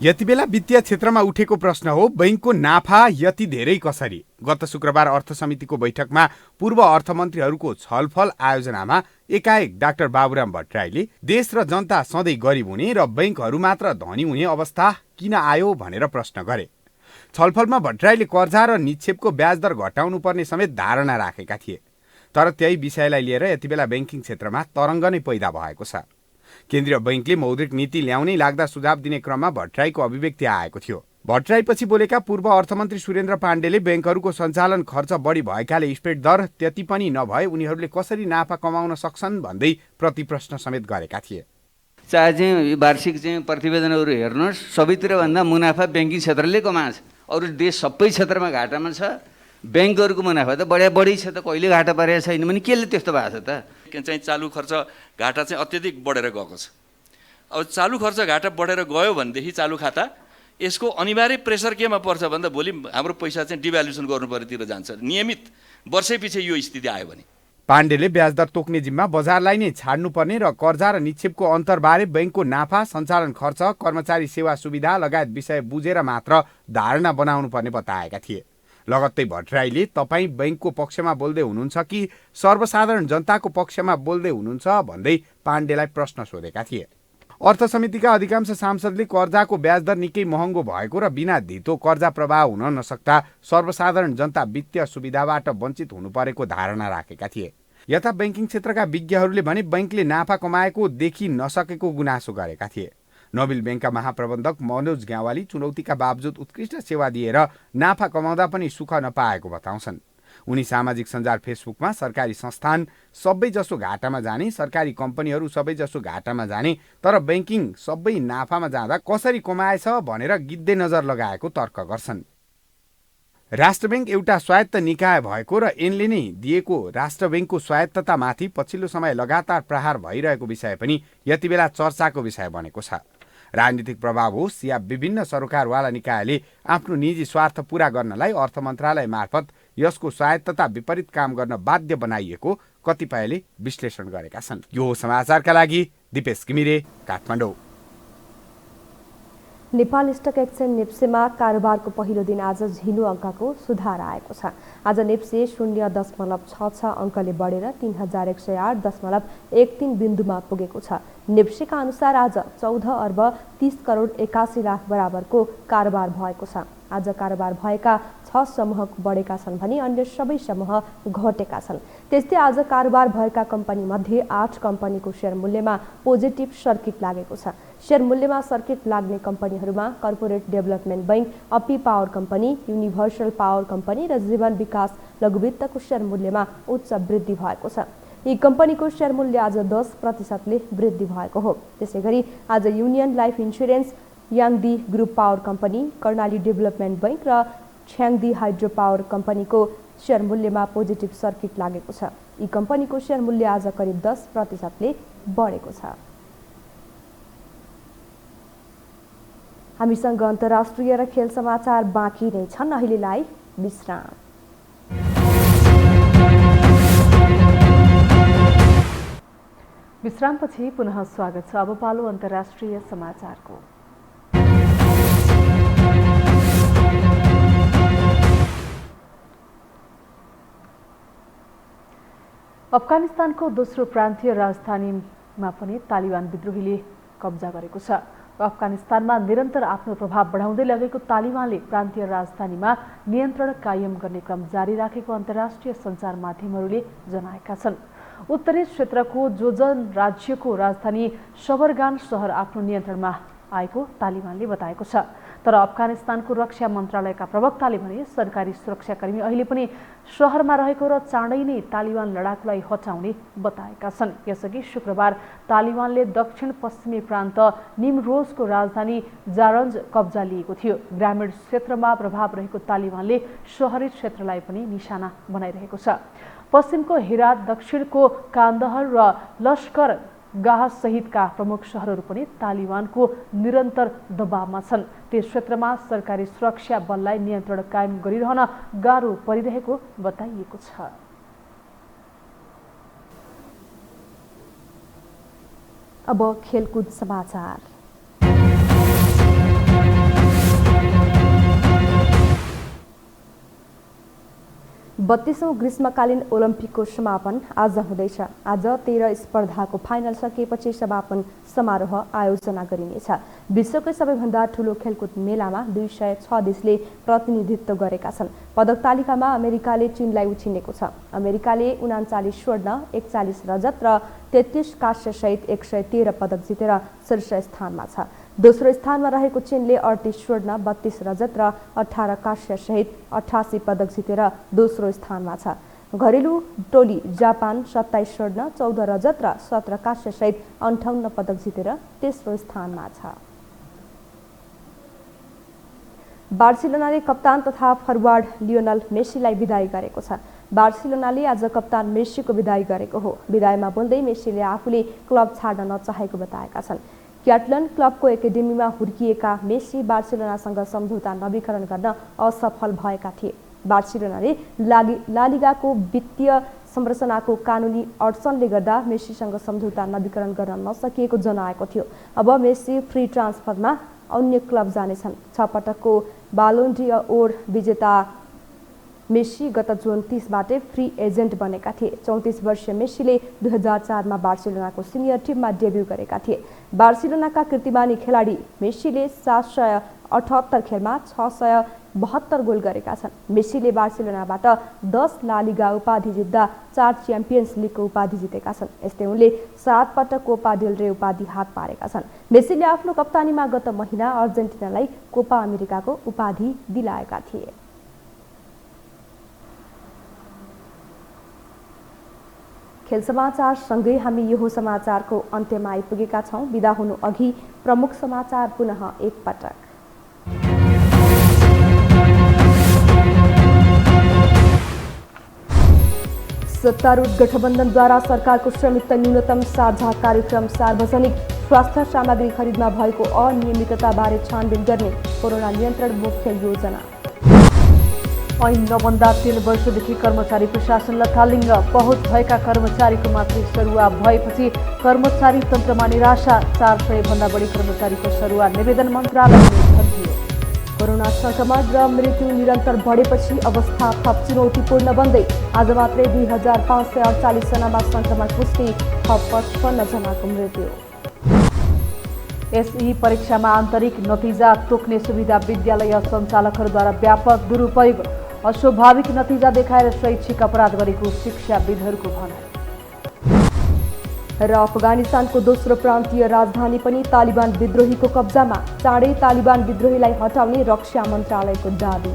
यति बेला वित्तीय क्षेत्रमा उठेको प्रश्न हो बैंकको नाफा यति धेरै कसरी। गत शुक्रबार अर्थ समितिको बैठकमा पूर्व अर्थमन्त्रीहरूको छलफल आयोजनामा एकाएक डाक्टर बाबुराम भट्टराईले देश र जनता सधैँ गरिब हुने र बैंकहरू मात्र धनी हुने अवस्था किन आयो भनेर प्रश्न गरे। छलफलमा भट्टराईले कर्जा र निक्षेपको ब्याज दर घटाउनु पर्ने समेत धारणा राखेका थिए। तर त्यही विषयलाई लिएर यति बेला बैंकिङ क्षेत्रमा तरङ्ग नै पैदा भएको छ। केन्द्रीय बैंकले मौद्रिक नीति ल्याउनै लाग्दा सुझाव दिने क्रममा भट्टराईको अभिव्यक्ति आएको थियो। भट्टराईपछि बोलेका पूर्व अर्थमन्त्री सुरेन्द्र पाण्डेले बैंकहरूको सञ्चालन खर्च बढी भएकाले स्प्रेड दर त्यति पनि नभए उनीहरूले कसरी नाफा कमाउन सक्छन् भन्दै प्रतिप्रश्न समेत गरेका थिए। चाहे चाहिँ वार्षिक चाहिँ प्रतिवेदनहरू हेर्नुहोस्, सबैतिर भन्दा मुनाफा ब्याङ्किङ क्षेत्रले कमाएको छ। अरू देश सबै क्षेत्रमा घाटामा छ, ब्याङ्कहरूको मुनाफा त बढी छ त, कहिले घाटा परेको छैन भने केले त्यस्तो भएको छ त? चाहिँ चालु खर्च घाटा चाहिँ अत्यधिक बढेर गएको छ अब चालु खर्च घाटा बढेर गयो भनेदेखि चालु खाता यसको अनिवार्य प्रेसर केमा पर्छ भन्दा भोलि हाम्रो पैसा चाहिँ डिभ्यालुएसन गर्नुपर्नेतिर जान्छ। नियमित वर्षैपछि यो स्थिति आयो भने पाण्डेले ब्याजदर तोक्ने जिम्मा बजारलाई नै छाड्नुपर्ने र कर्जा र निक्षेपको अन्तरबारे बैंकको नाफा, सञ्चालन खर्च, कर्मचारी सेवा सुविधा लगायत विषय बुझेर मात्र धारणा बनाउनु पर्ने बताएका थिए। लगत्तै भट्टराईले तपाईँ बैंकको पक्षमा बोल्दै हुनुहुन्छ कि सर्वसाधारण जनताको पक्षमा बोल्दै हुनुहुन्छ भन्दै पाण्डेलाई प्रश्न सोधेका थिए। अर्थ समितिका अधिकांश सांसदले कर्जाको ब्याजदर निकै महँगो भएको र बिना धितो कर्जा प्रवाह हुन नसक्दा सर्वसाधारण जनता वित्तीय सुविधाबाट वञ्चित हुनु परेको धारणा राखेका थिए। यता बैंकिङ क्षेत्रका विज्ञहरूले भने बैंकले नाफा कमाएको देखि नसकेको गुनासो गरेका थिए। नोबेल बैंकका महाप्रबन्धक मनोज ग्यावाली चुनौतीका बावजुद उत्कृष्ट सेवा दिएर नाफा कमाउँदा पनि सुख नपाएको बताउँछन्। उनी सामाजिक सञ्जाल फेसबुकमा सरकारी संस्थान सबैजसो घाटामा जाने, सरकारी कम्पनीहरू सबैजसो घाटामा जाने, तर बैंकिङ सबै नाफामा जाँदा कसरी कमाएछ भनेर गिद्धे नजर लगाएको तर्क गर्छन्। राष्ट्र बैंक एउटा स्वायत्त निकाय भएको र यिनले नै दिएको राष्ट्र बैंकको स्वायत्ततामाथि पछिल्लो समय लगातार प्रहार भइरहेको विषय पनि यति बेला चर्चाको विषय बनेको छ। राजनीतिक प्रभाव होस् या विभिन्न सरकारवाला निकायले आफ्नो निजी स्वार्थ पूरा गर्नलाई अर्थ मन्त्रालय मार्फत यसको स्वायत्तता विपरीत काम गर्न बाध्य बनाइएको कतिपयले विश्लेषण गरेका छन्। यो समाचारका लागि दिपेश घिमिरे, काठमाडौँ। नेपाल स्टक एक्सचेन्ज नेप्सेमा कारोबारको पहिलो दिन आज झिलो अङ्कको सुधार आएको छ। आज नेप्से 0.66 अङ्कले बढेर 3108.13 बिन्दुमा पुगेको छ। नेप्सेका अनुसार आज 14 अर्ब 30 करोड 81 लाख बराबरको कारोबार भएको छ। आज कारोबार भएका 6 समूह बढेका छन् भने अन्य सबै समूह घटेका छन्। त्यस्तै आज कारोबार भएका कम्पनी मध्ये 8 कम्पनीको सेयर मूल्यमा पोजिटिभ सर्किट लागेको छ। सेयर मूल्यमा सर्किट लाग्ने कम्पनीहरूमा कर्पोरेट डेभलपमेन्ट बैंक, अपी power company, universal power company र जीवन विकास लघुवित्तको सेयर मूल्यमा उच्च वृद्धि भएको छ। यी कम्पनीको सेयर मूल्य आज 10% वृद्धि भएको हो। त्यसैगरी आज union life insurance, Yangdi group power company, Karnali development bank र छ्याङदी हाइड्रो पावर कम्पनीको सेयर मूल्यमा पोजिटिभ सर्किट लागेको छ। यी कम्पनीको सेयर मूल्य आज करिब 10% बढेको छ। हामीसँग अन्तर्राष्ट्रिय र खेल समाचार बाँकी नै छन्। अहिलेलाई विश्राम। विश्रामपछि पुनः स्वागत छ। अब पालो अन्तर्राष्ट्रिय समाचारको। अफगानिस्तानको दोस्रो प्रान्तीय राजधानीमा पनि तालिबान विद्रोहीले कब्जा गरेको छ। अफगानिस्तानमा निरन्तर आफ्नो प्रभाव बढाउँदै लगेको तालिबानले प्रान्तीय राजधानीमा नियन्त्रण कायम गर्ने क्रम जारी राखेको अन्तर्राष्ट्रिय सञ्चार माध्यमहरूले जनाएका छन्। उत्तरी क्षेत्रको जोजन राज्यको राजधानी शबरगान सहर आफ्नो नियन्त्रणमा आएको तालिबानले बताएको छ। तर अफगानिस्तानको रक्षा मन्त्रालयका प्रवक्ताले भने सरकारी सुरक्षाकर्मी अहिले पनि सहरमा रहेको र चाँडै नै तालिबान लडाकुलाई हटाउने बताएका छन्। यसअघि शुक्रबार तालिबानले दक्षिण पश्चिमी प्रान्त निमरोजको राजधानी जारन्ज कब्जा लिएको थियो। ग्रामीण क्षेत्रमा प्रभाव रहेको तालिबानले सहरी क्षेत्रलाई पनि निशाना बनाइरहेको छ। पश्चिमको हेरात, दक्षिणको कान्दहर र लस्कर गाह सहितका प्रमुख सहरहरू पनि तालिबानको निरन्तर दबावमा छन्। त्यस क्षेत्रमा सरकारी सुरक्षा बललाई नियन्त्रण कायम गरिरहन गाह्रो परिरहेको बताइएको छ। अब खेलकुद समाचार। बत्तीसौँ ग्रीष्मकालीन ओलम्पिकको समापन आज हुँदैछ। आज 13 स्पर्धाको फाइनल सकिएपछि समापन समारोह आयोजना गरिनेछ। विश्वकै सबैभन्दा ठूलो खेलकुद मेलामा 206 देशले प्रतिनिधित्व गरेका छन्। पदक तालिकामा अमेरिकाले चीनलाई उछिनेको छ। अमेरिकाले 39 स्वर्ण, 41 रजत र 33 काँस्य सहित 113 पदक जितेर शीर्ष स्थानमा छ। दोस्रो स्थानमा रहेको चीनले 38 स्वर्ण, 32 रजत र 18 काँस्य सहित 88 पदक जितेर दोस्रो स्थानमा छ। घरेलु टोली जापान 27 स्वर्ण, 14 रजत र 17 काँस्य सहित 58 पदक जितेर तेस्रो स्थानमा छ। बार्सिलोनाले कप्तान तथा फरवार्ड लियोनल मेसीलाई विदाई गरेको छ। बार्सिलोनाले आज कप्तान मेसीको विदाई गरेको हो। विदाईमा बोल्दै मेसीले आफूले क्लब छाड्न नचाहेको बताएका छन्। क्याटलन क्लबको एकाडेमीमा हुर्किएका मेसी बार्सिलोनासँग सम्झौता नवीकरण गर्न असफल भएका थिए। बार्सिलोनाले ला लिगाको वित्तीय संरचनाको कानुनी अडचनले गर्दा मेसीसँग सम्झौता नवीकरण गर्न नसकिएको जनाएको थियो। अब मेसी फ्री ट्रान्सफरमा अन्य क्लब जानेछन्। 6 पटकको बालोन ड'ओर विजेता मेसी गत जुन 30बाटै फ्री एजेन्ट बनेका थिए। 34 वर्षीय मेसीले 2004मा बार्सिलोनाको सिनियर टिममा डेब्यू गरेका थिए। बार्सिलोनाका कीर्तिमानी खेलाडी मेसीले 778 खेलमा 672 गोल गरेका छन्। मेसीले बार्सिलोनाबाट 10 ला लिगा उपाधि जित्दा 4 च्याम्पियन्स लिगको उपाधि जितेका छन्। यस्तै उनले 7 पटक कोपा डेल रे उपाधि हात पारेका छन्। मेसीले आफ्नो कप्तानीमा गत महिना अर्जेन्टिनालाई कोपा अमेरिकाको उपाधि दिलाएका थिए। खेल समाचार सँगै हामी यो समाचारको अन्त्यमा आइपुगेका छौं। बिदा हुनु अघि प्रमुख समाचार पुनः एकपटक। सत्तारूढ गठबन्धनद्वारा सरकारको स्वामित्व न्यूनतम साझा कार्यक्रम सार्वजनिक स्वास्थ्य सामग्री खरिदमा भएको अनियमितताबारे छानबिन गर्ने कोरोना नियन्त्रण मुख्य योजना। ऐन नबन्दा 3 वर्षदेखि कर्मचारी प्रशासन लथालिङ्ग, पहुँच भएका कर्मचारीको मात्रै सरुवा भएपछि कर्मचारी तन्त्रमा निराशा, 400 भन्दा बढी कर्मचारीको सरुवा निवेदन मन्त्रालयले थपियो। कोरोना संक्रमण र मृत्यु निरन्तर बढेपछि अवस्था थप चुनौतीपूर्ण बन्दै आज मात्रै 2548 जनामा संक्रमण पुष्टि, थप 55 जनाको मृत्यु। एसई परीक्षामा आन्तरिक नतिजा तोक्ने सुविधा विद्यालय सञ्चालकहरूद्वारा व्यापक दुरुपयोग, अस्वाभाविक नतिजा देखाएर शैक्षिक अपराध गरेको शिक्षाविदहरूको भनाइ। र अफगानिस्तानको दोस्रो प्रान्तीय राजधानी पनि तालिबान विद्रोहीको कब्जामा, चाँडै तालिबान विद्रोहीलाई हटाउने रक्षा मन्त्रालयको दाबी।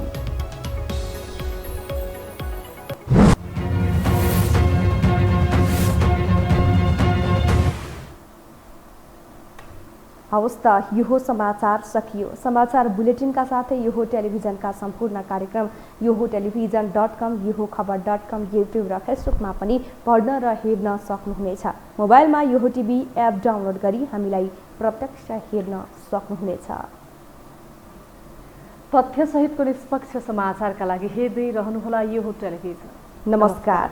हवस् त यो समाचार सकियो। समाचार बुलेटिनका साथै यो टेलिभिजनका सम्पूर्ण कार्यक्रम यो टेलिभिजन.com, यो खबर.com, युट्युब र फेसबुकमा पनि पढ्न र हेर्न सक्नुहुनेछ। मोबाइलमा यो टिभी एप डाउनलोड गरी हामीलाई प्रत्यक्ष हेर्न सक्नुहुनेछ। तथ्यसहितको निष्पक्ष समाचारका लागि हेर्दै रहनुहोला यो टेलिभिजन। नमस्कार।